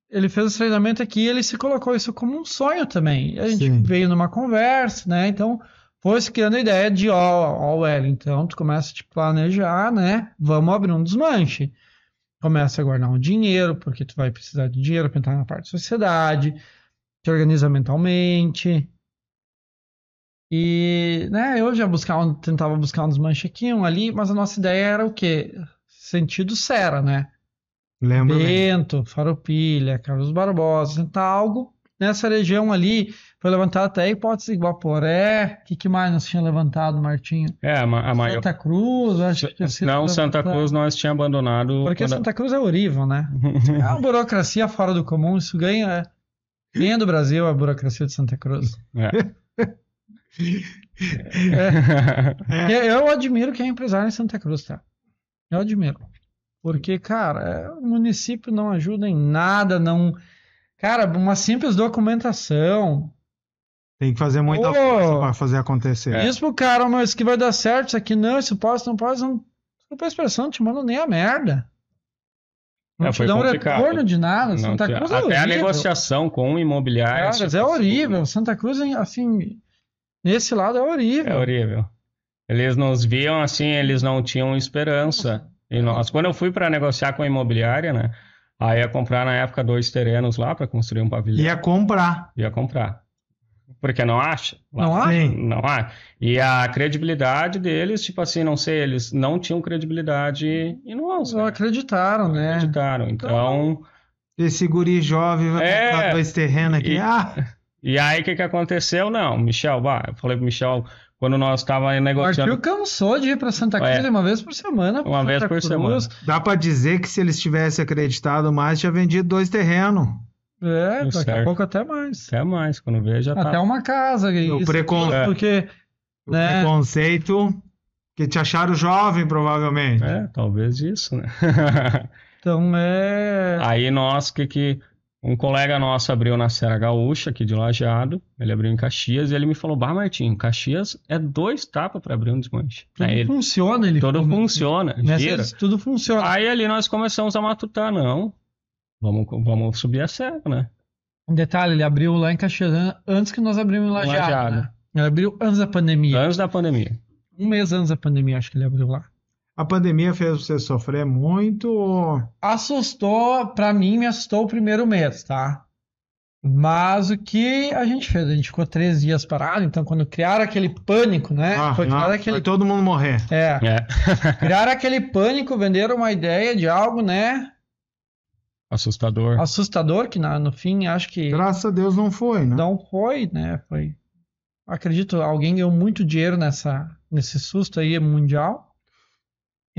ele fez o treinamento aqui e ele se colocou isso como um sonho também. E a gente veio numa conversa, né? Então, foi se criando a ideia de, então tu começa a te planejar, né? Vamos abrir um desmanche. Começa a guardar um dinheiro, porque tu vai precisar de dinheiro para entrar na parte da sociedade, te organiza mentalmente. E, né, eu já tentava buscar um desmanche aqui, um ali, mas a nossa ideia era o quê? Sentido Sera, né? Lembra Bento, Farroupilha, Carlos Barbosa, tentar algo nessa região ali. Foi levantado até a hipótese de Guaporé. O que mais nós tínhamos levantado, Martinho? Santa Cruz, acho que Santa Cruz nós tínhamos abandonado. Porque Santa Cruz é horrível, né? É uma burocracia fora do comum. Isso ganha do Brasil a burocracia de Santa Cruz. Eu admiro quem é empresário em Santa Cruz, tá? Eu admiro. Porque, cara, o município não ajuda em nada, não... Cara, uma simples documentação... Tem que fazer muita força para fazer acontecer. Isso pro cara, mas que vai dar certo, isso aqui não, isso pode, não pode, não... Desculpa a expressão, não te mandam nem a merda. Não te dão retorno de nada. Santa Cruz é horrível. Até a negociação com o imobiliário... Cara, é horrível. Santa Cruz, assim... Nesse lado é horrível. É horrível. Eles nos viam assim, eles não tinham esperança. E nós, quando eu fui para negociar com a imobiliária, né? Aí ia comprar na época 2 terrenos lá para construir um pavilhão. Ia comprar. Porque não acha? Não acha? Não acha. E a credibilidade deles, tipo assim, não sei, eles não tinham credibilidade em nós. Não acreditaram, né? Acreditaram. Então... Esse guri jovem vai comprar 2 terrenos aqui. E aí, o que aconteceu? Não, Michel, eu falei pro Michel, quando nós estávamos negociando... O Arthur cansou de ir para Santa Cruz uma vez por semana. Uma vez por semana. Dá para dizer que se eles tivessem acreditado mais, tinha vendido 2 terrenos. Daqui a pouco até mais. Até mais, quando veio já até uma casa. O preconceito que te acharam jovem, provavelmente. Talvez isso, né? Então, Aí nós, um colega nosso abriu na Serra Gaúcha, aqui de Lajeado, ele abriu em Caxias, e ele me falou, Martinho, Caxias é 2 tapas para abrir um desmanche. Tudo funciona. Tudo funciona, gira. Tudo funciona. Aí ali nós começamos a matutar, não, vamos subir a serra, né? Um detalhe, ele abriu lá em Caxias antes que nós abrimos em Lajeado. Né? Ele abriu antes da pandemia. Antes da pandemia. Um mês antes da pandemia, acho que ele abriu lá. A pandemia fez você sofrer muito? Assustou, pra mim me assustou o primeiro mês, tá? Mas o que a gente fez? A gente ficou 3 dias parado, então quando criaram aquele pânico, né? Foi todo mundo morrer. Criaram aquele pânico, venderam uma ideia de algo, né? Assustador, que no fim acho que... Graças a Deus não foi, né? Não foi, né? Acredito, alguém ganhou muito dinheiro nesse susto aí mundial.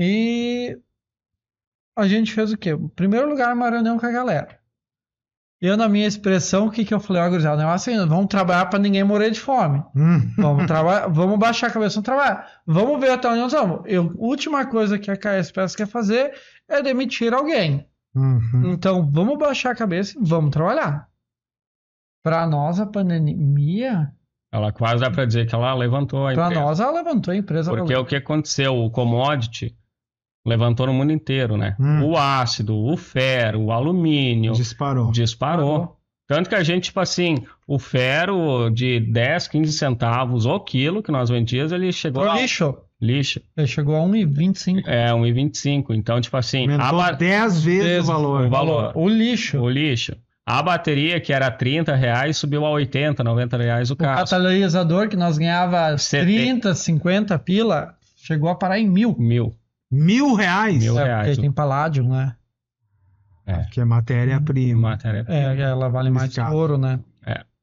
E a gente fez o quê? Em primeiro lugar, uma reunião com a galera. Eu, na minha expressão, o que eu falei? Gurizada, assim, vamos trabalhar para ninguém morrer de fome. Vamos trabalhar, vamos baixar a cabeça, vamos trabalhar. Vamos ver até onde nós vamos. A última coisa que a KSPS quer fazer é demitir alguém. Então, vamos baixar a cabeça e vamos trabalhar. Para nós, a pandemia... Ela quase dá para dizer que ela levantou a empresa. Para nós, ela levantou a empresa. Porque o que aconteceu? O commodity levantou no mundo inteiro, né? O ácido, o ferro, o alumínio... Disparou. Tanto que a gente, tipo assim, o ferro de 10, 15 centavos o quilo que nós vendíamos, ele chegou a... Lixo. Ele chegou a 1,25. 1,25. Então, tipo assim... Aumentou 10 vezes o valor. O lixo. A bateria, que era R$30, subiu a R$80, R$90 o carro. O catalisador, que nós ganhava 30, 50 pila, chegou a parar em 1.000. R$ 1.000? Mil. É, reais. porque tem paládio, né? Que é matéria-prima. Matéria. Ela vale mais que Escala. ouro, né?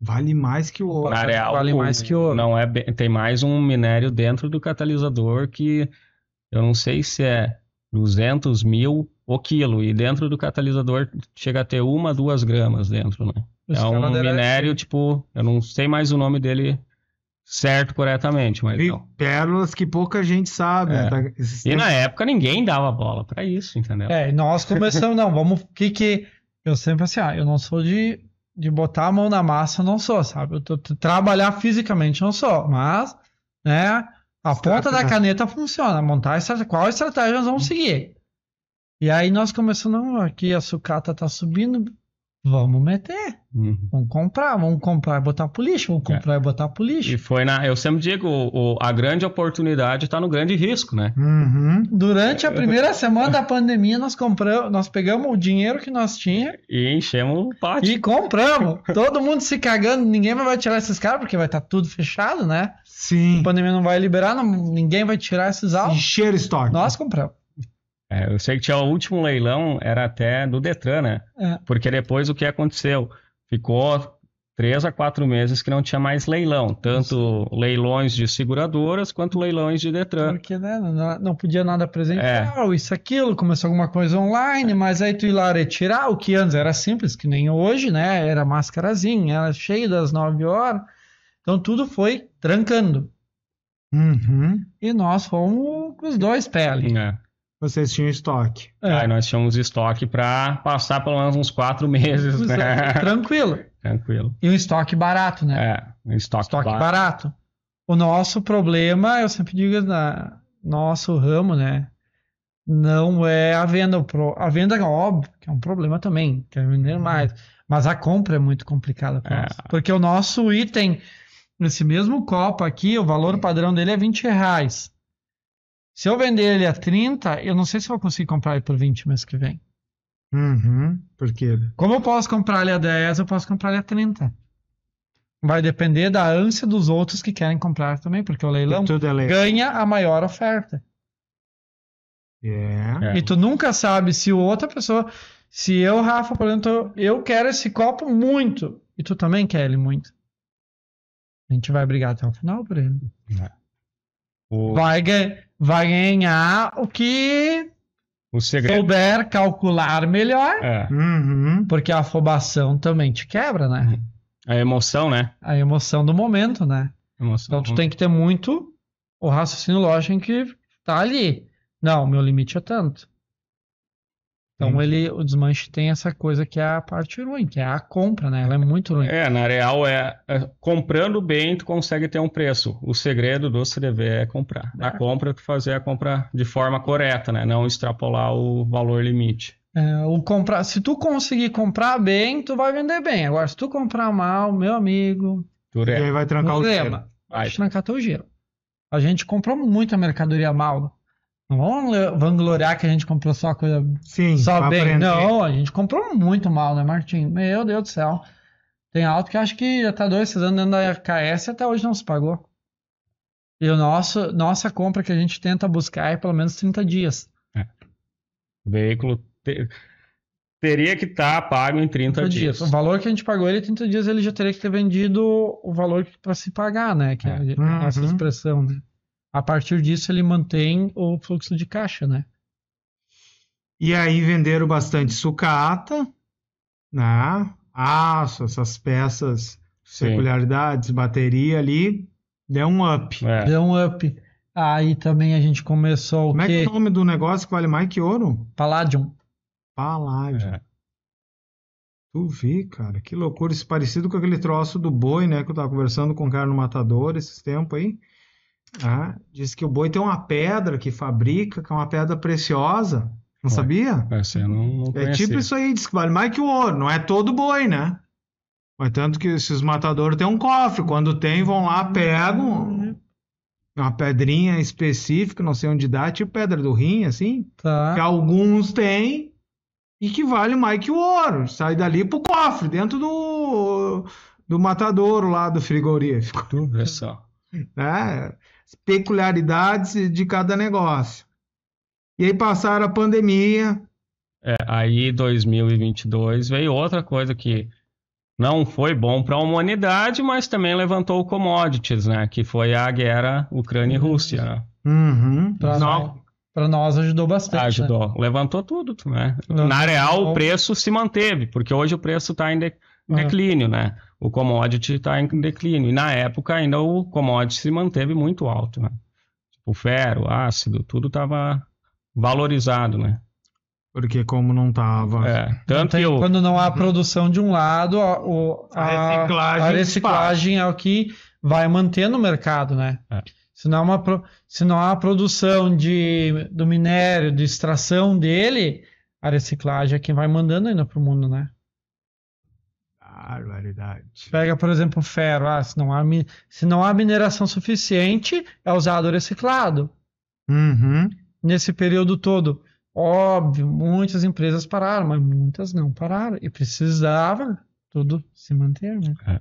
Vale mais que o ouro. Na real, Vale mais que ouro. Não é tem mais um minério dentro do catalisador que eu não sei se é 200 mil o quilo. E dentro do catalisador chega a ter 1, 2 gramas dentro, né? Os É um caras deram minério, assim. tipo, eu não sei mais o nome dele certo, corretamente, mas Vi não. pérolas que pouca gente sabe. É. Tá? Esses E tempos- na época ninguém dava bola pra isso, entendeu? É, e nós começamos, não, vamos, eu sempre assim, eu não sou de botar a mão na massa, eu não sou, sabe? Trabalhar fisicamente, eu não sou, mas, né, a ponta da caneta funciona, qual estratégia nós vamos seguir? E aí nós começamos, não, aqui a sucata tá subindo, vamos meter, Uhum. vamos comprar e botar pro lixo, vamos comprar e botar pro lixo. E foi eu sempre digo, a grande oportunidade tá no grande risco, né? Uhum. Durante a primeira semana da pandemia, nós pegamos o dinheiro que nós tínhamos E enchemos o pátio. e compramos. Todo mundo se cagando, ninguém vai tirar esses caras, porque vai estar tudo fechado, né? Sim. A pandemia não vai liberar, ninguém vai tirar esses alvos. Encher o estoque. Nós compramos. Eu sei que tinha o último leilão, era até do Detran, né? É. Porque depois o que aconteceu? Ficou 3 a 4 meses que não tinha mais leilão. Tanto leilões de seguradoras quanto leilões de Detran. Porque né, não podia nada presencial, isso, aquilo, começou alguma coisa online, mas aí tu ir lá retirar, o que antes era simples, que nem hoje, né? Era máscarazinha, era cheio das 9 horas. Então tudo foi trancando. Uhum. E nós fomos com os dois pés ali. É. Vocês tinham estoque. Aí nós tínhamos estoque para passar pelo menos uns 4 meses, né? Tranquilo. Tranquilo. E um estoque barato, né? Um estoque barato. O nosso problema, eu sempre digo, nosso ramo, né? Não é a venda. A venda, óbvio, que é um problema também, quer vender mais. Mas a compra é muito complicada para nós. Porque o nosso item, esse mesmo copo aqui, o valor padrão dele é R$ 20. Se eu vender ele a 30, eu não sei se eu vou conseguir comprar ele por 20 mês que vem. Uhum. Por quê? Como eu posso comprar ele a 10, eu posso comprar ele a 30. Vai depender da ânsia dos outros que querem comprar também, porque o leilão Tudo é leilão. ganha a maior oferta. É. E tu nunca sabe se outra pessoa... Se eu, Rafa, por exemplo, eu quero esse copo muito, e tu também quer ele muito. A gente vai brigar até o final por ele. Vai ganhar o que O segredo. souber calcular melhor, Uhum. porque a afobação também te quebra, né? A emoção, né? A emoção do momento, né? Emoção. Então tu tem que ter muito o raciocínio lógico que tá ali. Não, meu limite é tanto. Então o desmanche tem essa coisa que é a parte ruim, que é a compra, né? Ela é muito ruim. Na real, comprando bem, tu consegue ter um preço. O segredo do CDV é comprar. A compra, tu fazer a compra de forma correta, né? Não extrapolar o valor limite. Se tu conseguir comprar bem, tu vai vender bem. Agora, se tu comprar mal, meu amigo, E aí vai trancar o giro. problema. Vai trancar teu giro. A gente comprou muita mercadoria mal. Não vamos vangloriar que a gente comprou só coisa Sim, só pra bem. aprender. Não, a gente comprou muito mal, né, Martim? Meu Deus do céu. Tem auto que acho que já tá 2, 3 anos dentro da KS e até hoje não se pagou. E nossa compra que a gente tenta buscar é pelo menos 30 dias. O veículo teria que estar pago em 30 dias. O valor que a gente pagou ele 30 dias, ele já teria que ter vendido o valor para se pagar, né? Que é a nossa expressão, né? A partir disso, ele mantém o fluxo de caixa, né? E aí venderam bastante sucata, né? Aço, essas peças, peculiaridades, bateria ali, deu um up. Deu um up. Aí também a gente começou Como é que é o nome do negócio que vale mais que ouro? Palladium. Palladium. Tu vê, cara, que loucura. Isso parecido com aquele troço do boi, né? Que eu tava conversando com um cara no Matador esses tempos aí. Diz que o boi tem uma pedra que fabrica, que é uma pedra preciosa. Não sabia? Eu não É tipo isso aí, diz que vale mais que o ouro. Não é todo boi, né? Mas tanto que esses matadores têm um cofre. Quando tem, vão lá, pegam uma pedrinha específica, não sei onde dá, tipo pedra do rim, assim. Tá. Que alguns têm e que vale mais que o ouro. Sai dali pro cofre, dentro do matadouro lá do frigorífico. Tu vê só. Peculiaridades de cada negócio. E aí passaram a pandemia. Aí 2022 veio outra coisa que não foi bom para a humanidade, mas também levantou commodities, né? Que foi a guerra Ucrânia e Rússia, né? Uhum. Para nós ajudou bastante. Ajudou. Né? Levantou tudo, né? Na real, o preço se manteve, porque hoje o preço está em declínio, né? O commodity está em declínio. E na época ainda o commodity se manteve muito alto, né? O ferro, ácido, tudo estava valorizado, né? Porque como não estava... Tanto que quando não há produção de um lado, a reciclagem é o que vai manter no mercado, né? Se não há produção do minério, de extração dele, a reciclagem é quem vai mandando ainda para o mundo, né? Barbaridade. Pega, por exemplo, o ferro. Se não há mineração suficiente, é usado o reciclado. Uhum. Nesse período todo, óbvio, muitas empresas pararam, mas muitas não pararam. E precisava tudo se manter, né?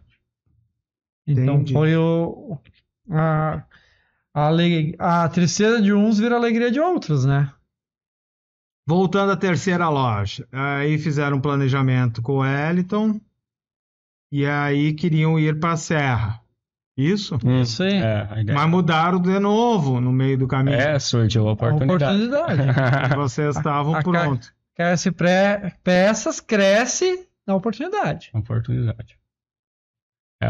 Então Entendi. foi a tristeza de uns vira a alegria de outros, né? Voltando à terceira loja. Aí fizeram um planejamento com o Wellington. E aí queriam ir para a Serra. Isso? Isso aí. Mas mudaram de novo no meio do caminho. Surgiu a oportunidade. Vocês estavam prontos. Cresce peças, cresce na oportunidade.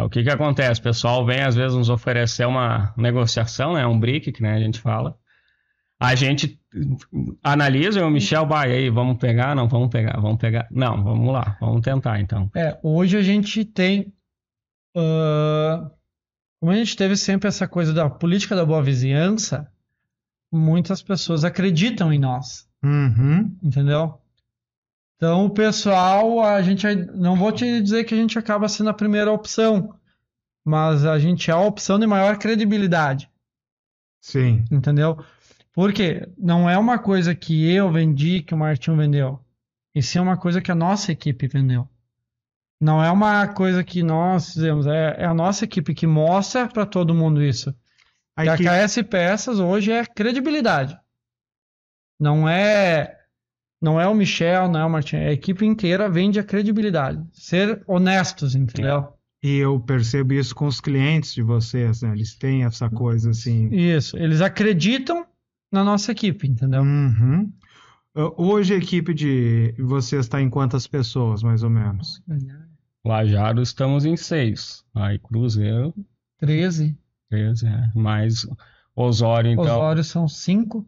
O que acontece? O pessoal vem às vezes nos oferecer uma negociação, né? Um brick, que né, a gente fala. A gente analisa e o Michel vai aí, vamos pegar? Não, vamos pegar. Não, vamos lá, vamos tentar então. Hoje a gente tem, como a gente teve sempre essa coisa da política da boa vizinhança, muitas pessoas acreditam em nós, entendeu? Então o pessoal, não vou te dizer que a gente acaba sendo a primeira opção, mas a gente é a opção de maior credibilidade. Sim. Entendeu? Porque não é uma coisa que eu vendi, que o Martinho vendeu. Isso é uma coisa que a nossa equipe vendeu. Não é uma coisa que nós fizemos. É a nossa equipe que mostra para todo mundo isso. E a KS Peças hoje é credibilidade. Não é o Michel, não é o Martinho. A equipe inteira vende a credibilidade. Ser honestos, entendeu? E eu percebo isso com os clientes de vocês, né? Eles têm essa coisa assim. Isso. Eles acreditam na nossa equipe, entendeu? Hoje a equipe de vocês está em quantas pessoas, mais ou menos? Lajado estamos em 6. Aí Cruzeiro... 13. Mais Osório, então... Osório são 5.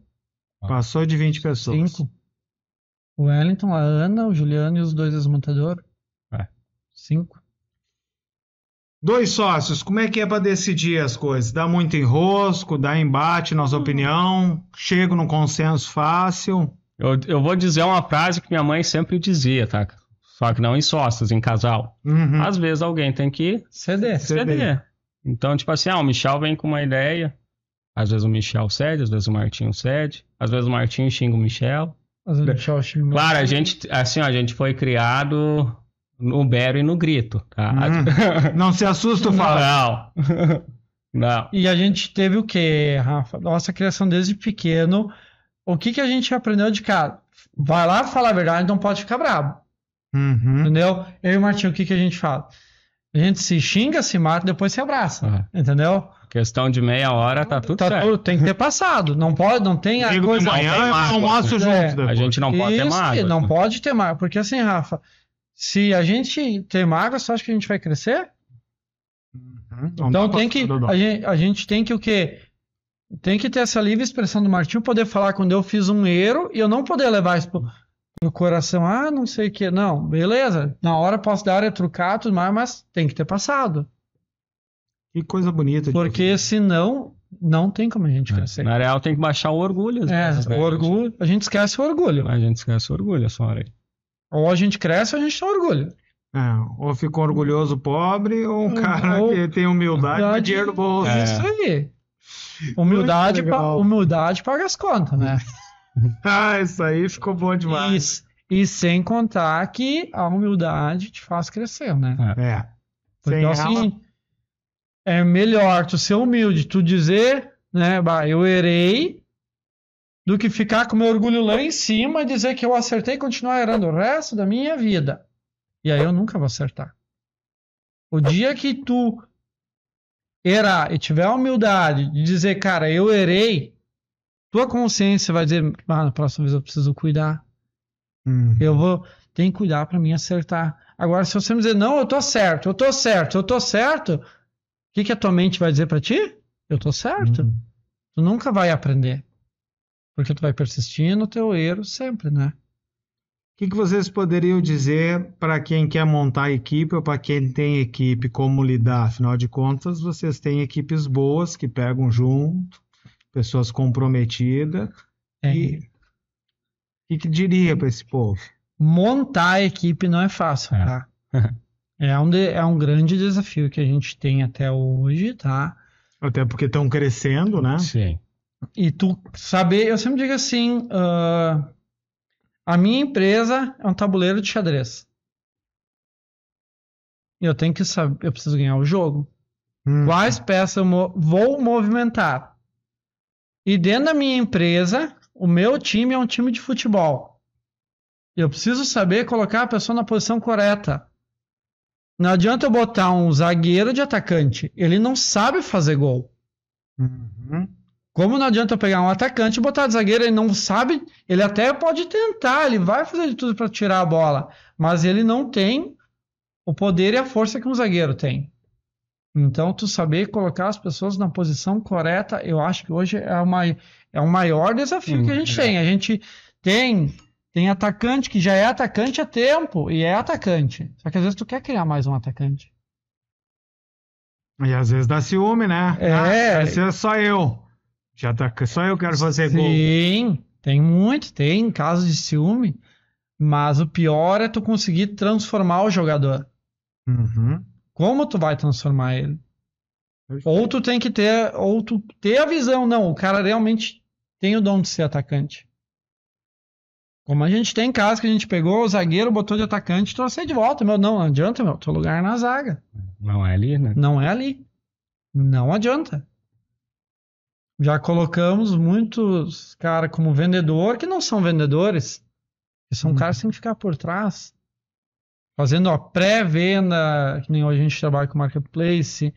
Passou de 20 pessoas. 5. O Wellington, a Ana, o Juliano e os 2 desmontadores. 5. 2 sócios, como é que é para decidir as coisas? Dá muito enrosco, dá embate, nossa opinião? Chega num consenso fácil? Eu vou dizer uma frase que minha mãe sempre dizia, tá? Só que não em sócios, em casal. Às vezes alguém tem que ceder. Então, tipo assim, o Michel vem com uma ideia. Às vezes o Michel cede, às vezes o Martinho cede. Às vezes o Martinho xinga o Michel. Às vezes o Michel xinga o Michel. Claro, a gente foi criado... no berro e no grito, tá? Não se assusta, fala. Não. E a gente teve o quê, Rafa? Nossa criação desde pequeno. O que a gente aprendeu de cara? Vai lá falar a verdade, não pode ficar bravo. Entendeu? Eu e o Martinho, o que a gente fala? A gente se xinga, se mata, depois se abraça. Entendeu? Questão de meia hora, tá tudo certo. Tem que ter passado. Não pode, não tem a coisa... A gente não pode ter mágoa. Não pode ter mágoa. Porque assim, Rafa... Se a gente ter mágoa, você acha que a gente vai crescer? Então a gente tem que o quê? Tem que ter essa livre expressão do Martinho, poder falar quando eu fiz um erro e eu não poder levar isso pro coração. Não sei o que. Não, beleza. Na hora posso dar retrucar, tudo mais, mas tem que ter passado. Que coisa bonita. Porque senão não tem como a gente crescer. Na real tem que baixar o orgulho. O orgulho. A gente esquece o orgulho. A gente esquece o orgulho essa hora aí. Ou a gente cresce ou a gente tem orgulho. Ou ficou orgulhoso pobre, ou um cara que tem humildade e dinheiro no bolso. Isso aí. Humildade paga as contas, né? Isso aí ficou bom demais. E sem contar que a humildade te faz crescer, né? Porque assim, é melhor tu ser humilde, tu dizer, né, eu errei, do que ficar com o meu orgulho lá em cima e dizer que eu acertei e continuar errando o resto da minha vida. E aí eu nunca vou acertar. O dia que tu errar e tiver a humildade de dizer, cara, eu errei, tua consciência vai dizer, na próxima vez eu preciso cuidar. Tem que cuidar para mim acertar. Agora, se você me dizer, não, eu tô certo, o que a tua mente vai dizer para ti? Eu tô certo. Tu nunca vai aprender. Porque tu vai persistir no teu erro sempre, né? O que vocês poderiam dizer para quem quer montar equipe ou para quem tem equipe, como lidar? Afinal de contas, vocês têm equipes boas que pegam junto, pessoas comprometidas. E o que diria para esse povo? Montar a equipe não é fácil, tá? É um grande desafio que a gente tem até hoje, tá? Até porque estão crescendo, né? Sim. E tu saber, eu sempre digo assim, a minha empresa é um tabuleiro de xadrez. E eu tenho que saber, eu preciso ganhar o jogo. Quais peças eu vou movimentar? E dentro da minha empresa, o meu time é um time de futebol. Eu preciso saber colocar a pessoa na posição correta. Não adianta eu botar um zagueiro de atacante. Ele não sabe fazer gol. Como não adianta eu pegar um atacante e botar de zagueiro, ele não sabe, ele até pode tentar, ele vai fazer de tudo para tirar a bola, mas ele não tem o poder e a força que um zagueiro tem. Então, tu saber colocar as pessoas na posição correta, eu acho que hoje é o maior desafio que a gente tem. A gente tem atacante que já é atacante há tempo e é atacante. Só que às vezes tu quer criar mais um atacante. E às vezes dá ciúme, né? Esse é só eu. Já tá, só eu quero fazer gol. Sim, tem casos de ciúme, mas o pior é tu conseguir transformar o jogador. Como tu vai transformar ele? Ou tu tem que ter, ou tu ter a visão, não, o cara realmente tem o dom de ser atacante. Como a gente tem casos que a gente pegou o zagueiro, botou de atacante e trouxe de volta. Não adianta, teu lugar é na zaga. Não é ali, né? Não é ali. Não adianta. Já colocamos muitos caras como vendedor que não são vendedores. Que são caras que têm que ficar por trás. Fazendo a pré-venda, que nem hoje a gente trabalha com Marketplace,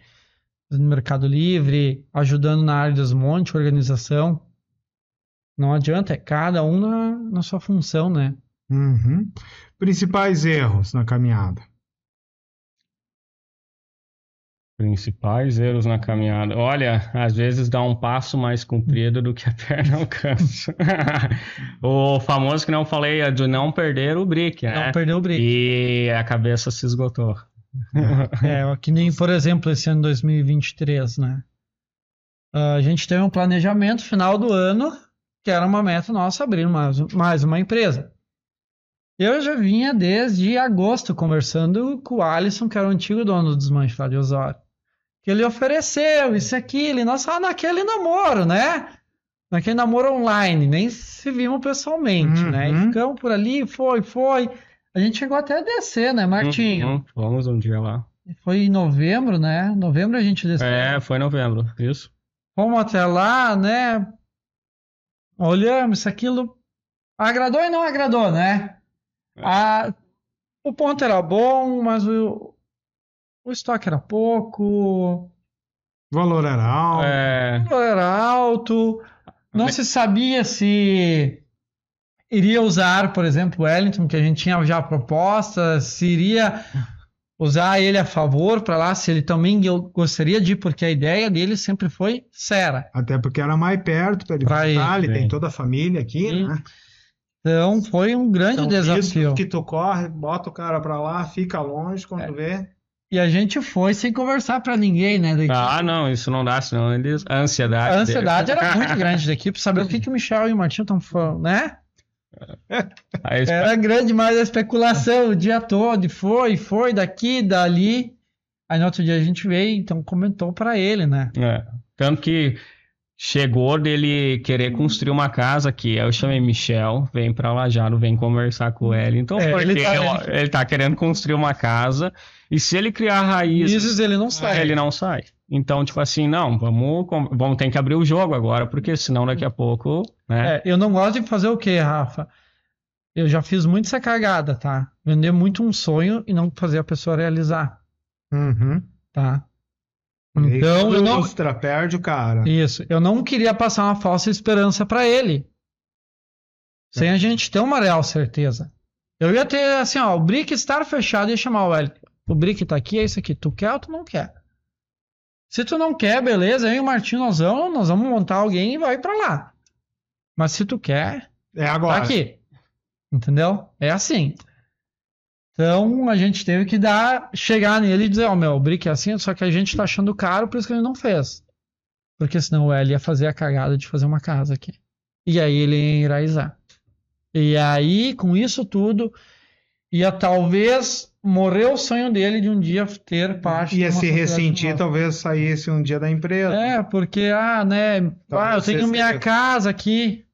no Mercado Livre, ajudando na área de desmonte, organização. Não adianta, é cada um na sua função, né? Principais erros na caminhada? Principais erros na caminhada. Olha, às vezes dá um passo mais comprido do que a perna alcança. O famoso que não falei é de não perder o brick, né? Não perder o brick. E a cabeça se esgotou. Que nem, por exemplo, esse ano 2023, né? A gente teve um planejamento final do ano, que era uma meta nossa abrir mais uma empresa. Eu já vinha desde agosto conversando com o Alisson, que era o antigo dono do Desmanche lá de Osório. Que ele ofereceu isso aqui, ele naquele namoro, né? Naquele namoro online, nem se vimos pessoalmente, né? E ficamos por ali, foi. A gente chegou até a descer, né, Martinho? Vamos um dia lá. Foi em novembro, né? Novembro a gente desceu. Foi em novembro, isso. Fomos até lá, né? Olhamos isso, aquilo. Agradou e não agradou, né? O ponto era bom, mas o estoque era pouco. O valor era alto. O valor era alto. Não se sabia se iria usar, por exemplo, o Wellington, que a gente tinha já proposta, se iria usar ele a favor para lá, se ele também gostaria de ir, porque a ideia dele sempre foi Serra. Até porque era mais perto para ele visitar, ele tem toda a família aqui, né? Então foi um grande desafio. Isso que tu corre, bota o cara pra lá, fica longe quando vê. E a gente foi sem conversar pra ninguém, né? Não, isso não dá, senão a ansiedade. A ansiedade era muito grande da equipe, saber o que o Michel e o Martinho estão falando, né? Era grande, mas a especulação o dia todo, foi daqui, dali. Aí no outro dia a gente veio, então comentou pra ele, né? Tanto que chegou dele querer construir uma casa aqui. Eu chamei Michel, vem pra Lajado, vem conversar com ele. Então, ele tá querendo construir uma casa. E se ele criar raízes, ele não sai. Ele não sai. Então, tipo assim, não, vamos ter que abrir o jogo agora, porque senão daqui a pouco, né? Eu não gosto de fazer o quê, Rafa? Eu já fiz muito essa cagada, tá? Vender muito um sonho e não fazer a pessoa realizar, Uhum. tá? E Então, eu não... frustra, perde o cara. Isso. Eu não queria passar uma falsa esperança pra ele. Sem a gente ter uma real certeza. Eu ia ter, assim, ó, o brick estar fechado e ia chamar o L. O brick tá aqui, é isso aqui. Tu quer ou tu não quer? Se tu não quer, beleza, eu e o Martinho nós vamos montar alguém e vai pra lá. Mas se tu quer, É agora. tá aqui. Entendeu? É assim. Então a gente teve que chegar nele e dizer, ó, meu, o brick é assim, só que a gente tá achando caro, por isso que ele não fez. Porque senão o L ia fazer a cagada de fazer uma casa aqui. E aí ele ia enraizar. E aí, com isso tudo, ia talvez morrer o sonho dele de um dia ter parte de Ia uma se sociedade ressentir, nova. talvez saísse um dia da empresa. Porque, eu tenho minha casa aqui.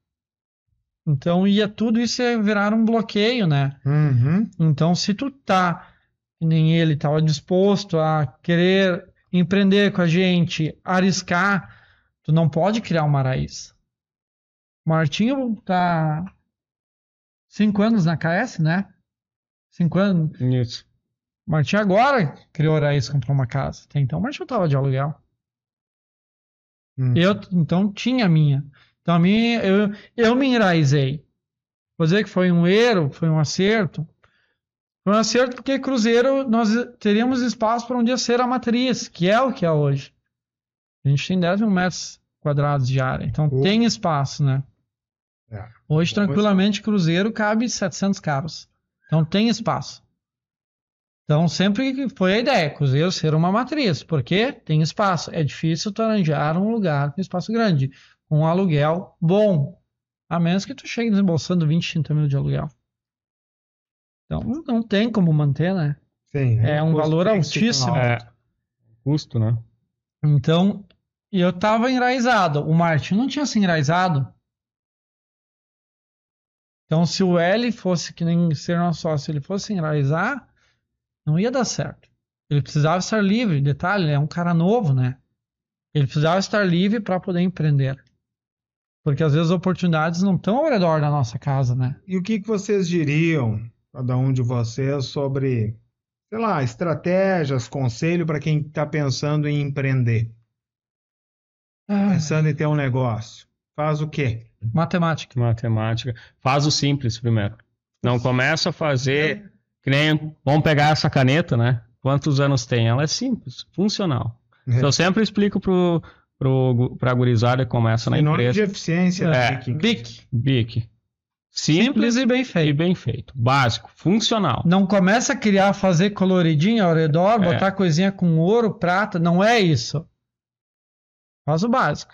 Então tudo isso ia virar um bloqueio, né? Uhum. Então, se tu tá, que nem ele, estava disposto a querer empreender com a gente, arriscar, tu não pode criar uma raiz. O Martinho tá 5 anos na KS, né? 5 anos. Isso. O Martinho agora criou a raiz, comprou uma casa. Até então o Martinho tava de aluguel. Eu, então, tinha a minha. Então, a minha, eu me enraizei. Vou dizer que foi um erro, foi um acerto. Foi um acerto porque Cruzeiro, nós teríamos espaço para um dia ser a matriz, que é o que é hoje. A gente tem 10 mil metros quadrados de área. Então, tem espaço, né? Hoje, tranquilamente, Cruzeiro cabe 700 carros. Então, tem espaço. Então, sempre foi a ideia, Cruzeiro ser uma matriz, porque tem espaço. É difícil tu arranjar um lugar com espaço grande, com um aluguel bom, a menos que tu chegue desembolsando 20, 30 mil de aluguel. Então, não tem como manter, né? Sim, é um valor altíssimo. Custo, né? Então, eu estava enraizado. O Martin não tinha se enraizado. Então, se o L fosse que nem ser nosso sócio, ele fosse enraizar, não ia dar certo. Ele precisava estar livre. Detalhe, ele é um cara novo, né? Ele precisava estar livre para poder empreender. Porque às vezes as oportunidades não estão ao redor da nossa casa, né? E o que vocês diriam, cada um de vocês, sobre, sei lá, estratégias, conselho para quem está pensando em empreender? Pensando em ter um negócio. Faz o quê? Matemática. Faz o simples primeiro. Não começa a fazer... Que nem, vamos pegar essa caneta, né? Quantos anos tem? Ela é simples, funcional. Eu sempre explico pra gurizada que começa na empresa. de eficiência. BIC. Simples e bem feito. E bem feito. Básico, funcional. Não começa a fazer coloridinho ao redor, botar coisinha com ouro, prata. Não é isso. Faz o básico.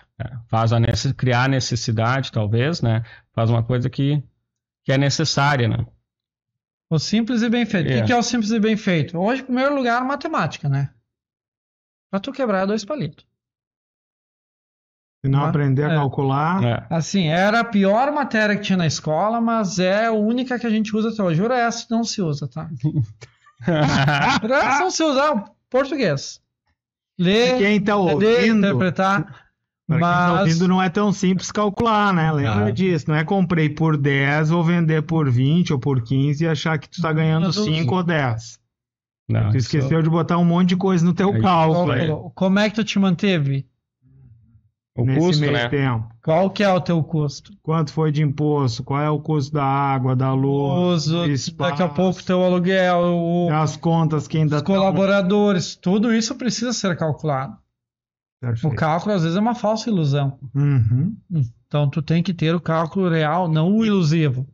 Criar necessidade, talvez, né? Faz uma coisa que é necessária, né? O simples e bem feito. O que é o simples e bem feito? Hoje, em primeiro lugar, matemática, né? Pra tu quebrar 2 palitos. Se não aprender a calcular... Assim, era a pior matéria que tinha na escola, mas é a única que a gente usa até hoje. O resto não se usa, tá? O resto não se usa. Português. Ler, quem tá ouvindo, interpretar... Para quem está ouvindo, não é tão simples calcular, né? Lembra disso. Não é comprei por 10, vou vender por 20 ou por 15 e achar que tu está ganhando 5 ou 10. Não, tu esqueceu de botar um monte de coisa no teu cálculo. Como é que tu te manteve? Nesse custo, meio tempo. Qual que é o teu custo? Quanto foi de imposto? Qual é o custo da água, da luz, do espaço? Daqui a pouco teu aluguel, as contas que ainda os colaboradores, tudo isso precisa ser calculado. Perfeito. O cálculo às vezes é uma falsa ilusão. Uhum. Então tu tem que ter o cálculo real, não o ilusivo.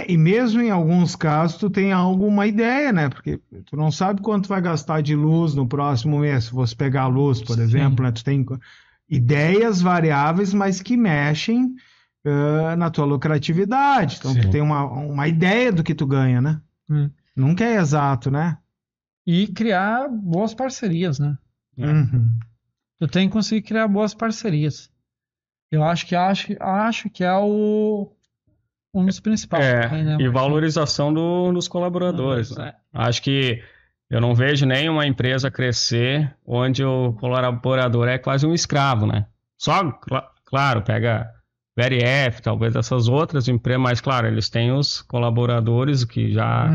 E mesmo em alguns casos tu tem alguma ideia, né? Porque tu não sabe quanto vai gastar de luz no próximo mês. Se você pegar a luz, por exemplo, né? Tu tem ideias variáveis, mas que mexem na tua lucratividade. Então tu tem uma ideia do que tu ganha, né? Nunca é exato, né? E criar boas parcerias, né? Uhum. Tu tem que conseguir criar boas parcerias. Eu acho que é um dos principais. E valorização dos colaboradores. Né? Acho que Eu não vejo nenhuma empresa crescer onde o colaborador é quase um escravo, né? Só, claro, pega VRF, talvez essas outras empresas, mas claro, eles têm os colaboradores que já...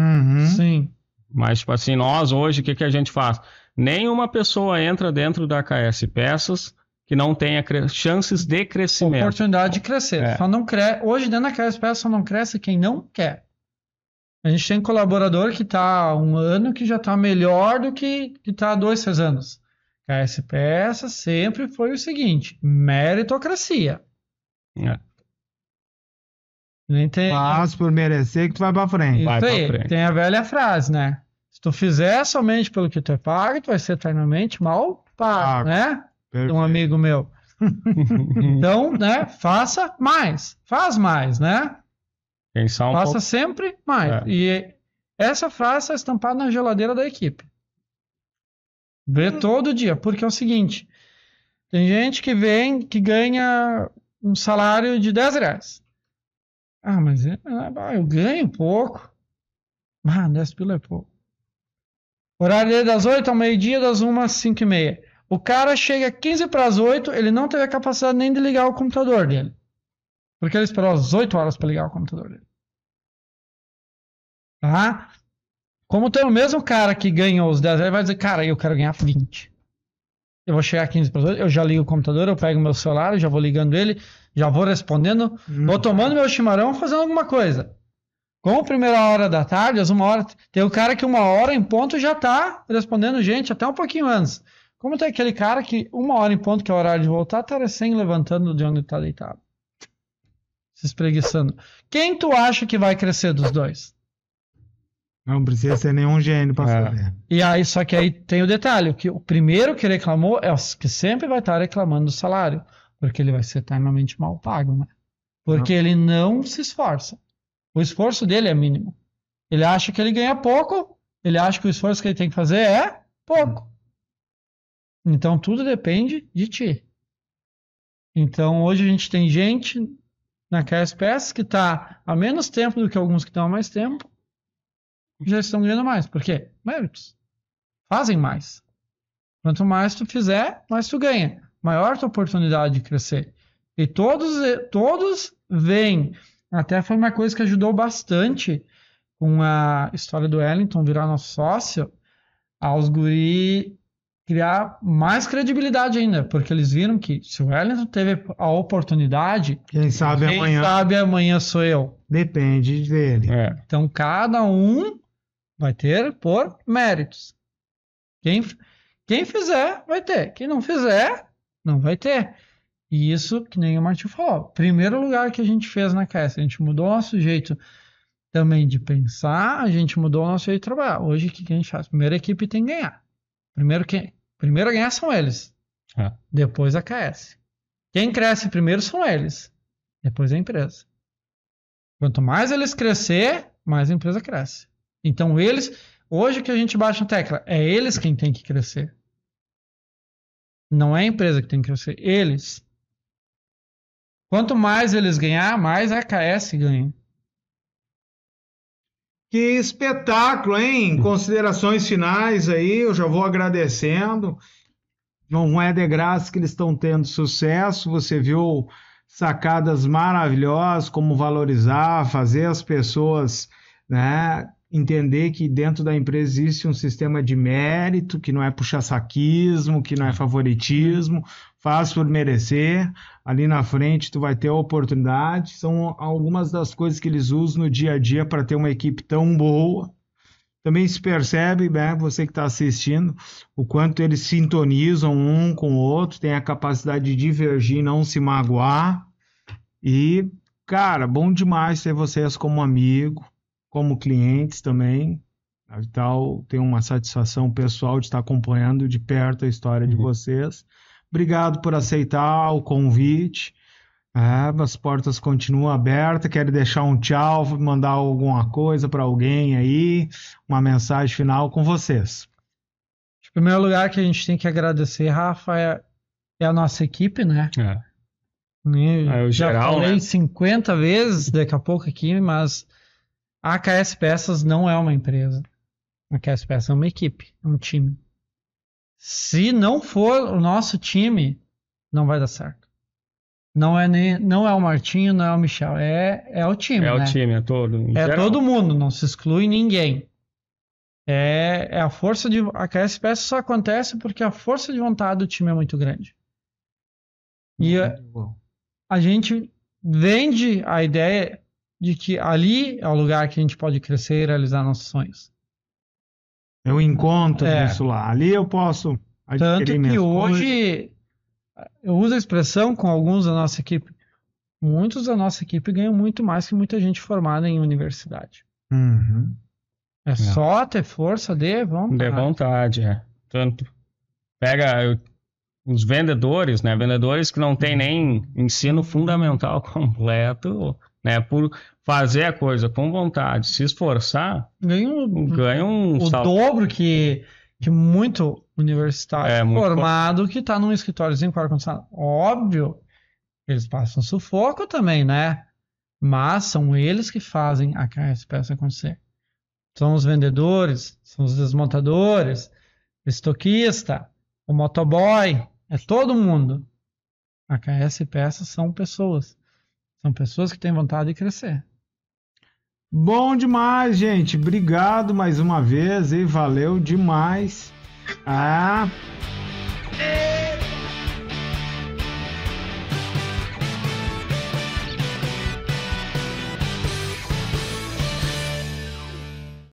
Sim. Mas, tipo assim, nós hoje, o que a gente faz? Nenhuma pessoa entra dentro da KS Peças que não tenha chances de crescimento. Oportunidade de crescer. Só não cresce. Hoje, dentro da KS Peças, só não cresce quem não quer. A gente tem colaborador que está há 1 ano que já está melhor do que está há 2, 3 anos. KS Peças sempre foi o seguinte: meritocracia. Faz por merecer que tu vai pra frente. Isso aí, tem a velha frase, né? Se tu fizer somente pelo que tu é pago, tu vai ser eternamente mal pago, né? Perfeito. Um amigo meu. Então, né? Faça mais. Faz mais, né? Faça sempre mais. E essa frase está estampada na geladeira da equipe. Vê todo dia. Porque é o seguinte: tem gente que vem, que ganha um salário de R$10. Mas eu ganho pouco. 10 pila é pouco. Horário dele das 8 ao meio-dia, das 1 às 5h30. O cara chega 15 para as 8, ele não teve a capacidade nem de ligar o computador dele. Porque ele esperou as 8 horas para ligar o computador dele. Tá? Como tem o mesmo cara que ganhou os 10, ele vai dizer, cara, eu quero ganhar 20. Eu vou chegar 15 para as 8, eu já ligo o computador, eu pego meu celular, já vou ligando ele, já vou respondendo, vou tomando meu chimarrão, fazendo alguma coisa. Com a primeira hora da tarde, às 1h, tem o cara que 1h em ponto já tá respondendo gente até um pouquinho antes. Como tem aquele cara que 1h em ponto, que é o horário de voltar, tá recém levantando de onde tá deitado. Se espreguiçando. Quem tu acha que vai crescer dos dois? Não precisa ser nenhum gênio para fazer. E aí, só que aí tem o detalhe, que o primeiro que reclamou é o que sempre vai estar reclamando do salário, porque ele vai ser eternamente mal pago, né? Porque ele não se esforça. O esforço dele é mínimo. Ele acha que ele ganha pouco, ele acha que o esforço que ele tem que fazer é pouco. Então tudo depende de ti. Então hoje a gente tem gente na KSPS que está há menos tempo do que alguns que estão há mais tempo, já estão ganhando mais. Por quê? Méritos. Fazem mais. Quanto mais tu fizer, mais tu ganha. Maior tua oportunidade de crescer. E todos vêm. Até foi uma coisa que ajudou bastante com a história do Wellington virar nosso sócio, aos guri criar mais credibilidade ainda, porque eles viram que se o Wellington teve a oportunidade, quem sabe amanhã sou eu. Depende dele. Então cada um vai ter por méritos. Quem fizer, vai ter. Quem não fizer, não vai ter. E isso, que nem o Martin falou, primeiro lugar que a gente fez na KS, a gente mudou o nosso jeito também de pensar, a gente mudou o nosso jeito de trabalhar. Hoje, o que a gente faz? Primeiro a equipe tem que ganhar. Primeiro a ganhar são eles. Depois a KS. Quem cresce primeiro são eles. Depois a empresa. Quanto mais eles crescer, mais a empresa cresce. Então hoje que a gente bate na tecla, é eles quem tem que crescer. Não é a empresa que tem que crescer, eles. Quanto mais eles ganhar, mais a KS ganha. Que espetáculo, hein? Considerações finais aí, eu já vou agradecendo. Não é de graça que eles estão tendo sucesso. Você viu sacadas maravilhosas, como valorizar, fazer as pessoas, né, entender que dentro da empresa existe um sistema de mérito, que não é puxa-saquismo, que não é favoritismo, faz por merecer. Ali na frente tu vai ter a oportunidade. São algumas das coisas que eles usam no dia a dia para ter uma equipe tão boa. Também se percebe, né, você que está assistindo, o quanto eles sintonizam um com o outro, tem a capacidade de divergir e não se magoar. E, cara, bom demais ter vocês como amigo, como clientes também. A Vital tem uma satisfação pessoal de estar acompanhando de perto a história de vocês. Obrigado por aceitar o convite. As portas continuam abertas. Quero deixar um tchau, mandar alguma coisa para alguém aí, uma mensagem final com vocês. Em primeiro lugar, que a gente tem que agradecer, Rafa, é a nossa equipe, né? O já geral, falei, né? 50 vezes daqui a pouco aqui, mas a KS Peças não é uma empresa. A KS Peças é uma equipe, é um time. Se não for o nosso time, não vai dar certo. Não é o Martinho, não é o Michel, é o time, É né? o time, é todo. em É geral. todo mundo, não se exclui ninguém. É a força de... A KS Peças só acontece porque a força de vontade do time é muito grande. E a gente vende a ideia de que ali é o lugar que a gente pode crescer e realizar nossos sonhos. Eu encontro isso lá. Ali eu posso Tanto adquirir que minhas coisas. hoje eu uso a expressão com alguns da nossa equipe. Muitos da nossa equipe ganham muito mais que muita gente formada em universidade. Uhum. É só ter força de vontade. De vontade, Tanto. Pega os vendedores, né? Vendedores que não tem nem ensino fundamental completo, né? Por fazer a coisa com vontade, se esforçar, ganham o dobro que muito universitário formado que está num escritóriozinho com ar-condicionado. Óbvio, eles passam sufoco também, né? Mas são eles que fazem a KS Peças acontecer. São os vendedores, são os desmontadores, o estoquista, o motoboy, é todo mundo. A KS Peças são pessoas. São pessoas que têm vontade de crescer. Bom demais, gente. Obrigado mais uma vez e valeu demais.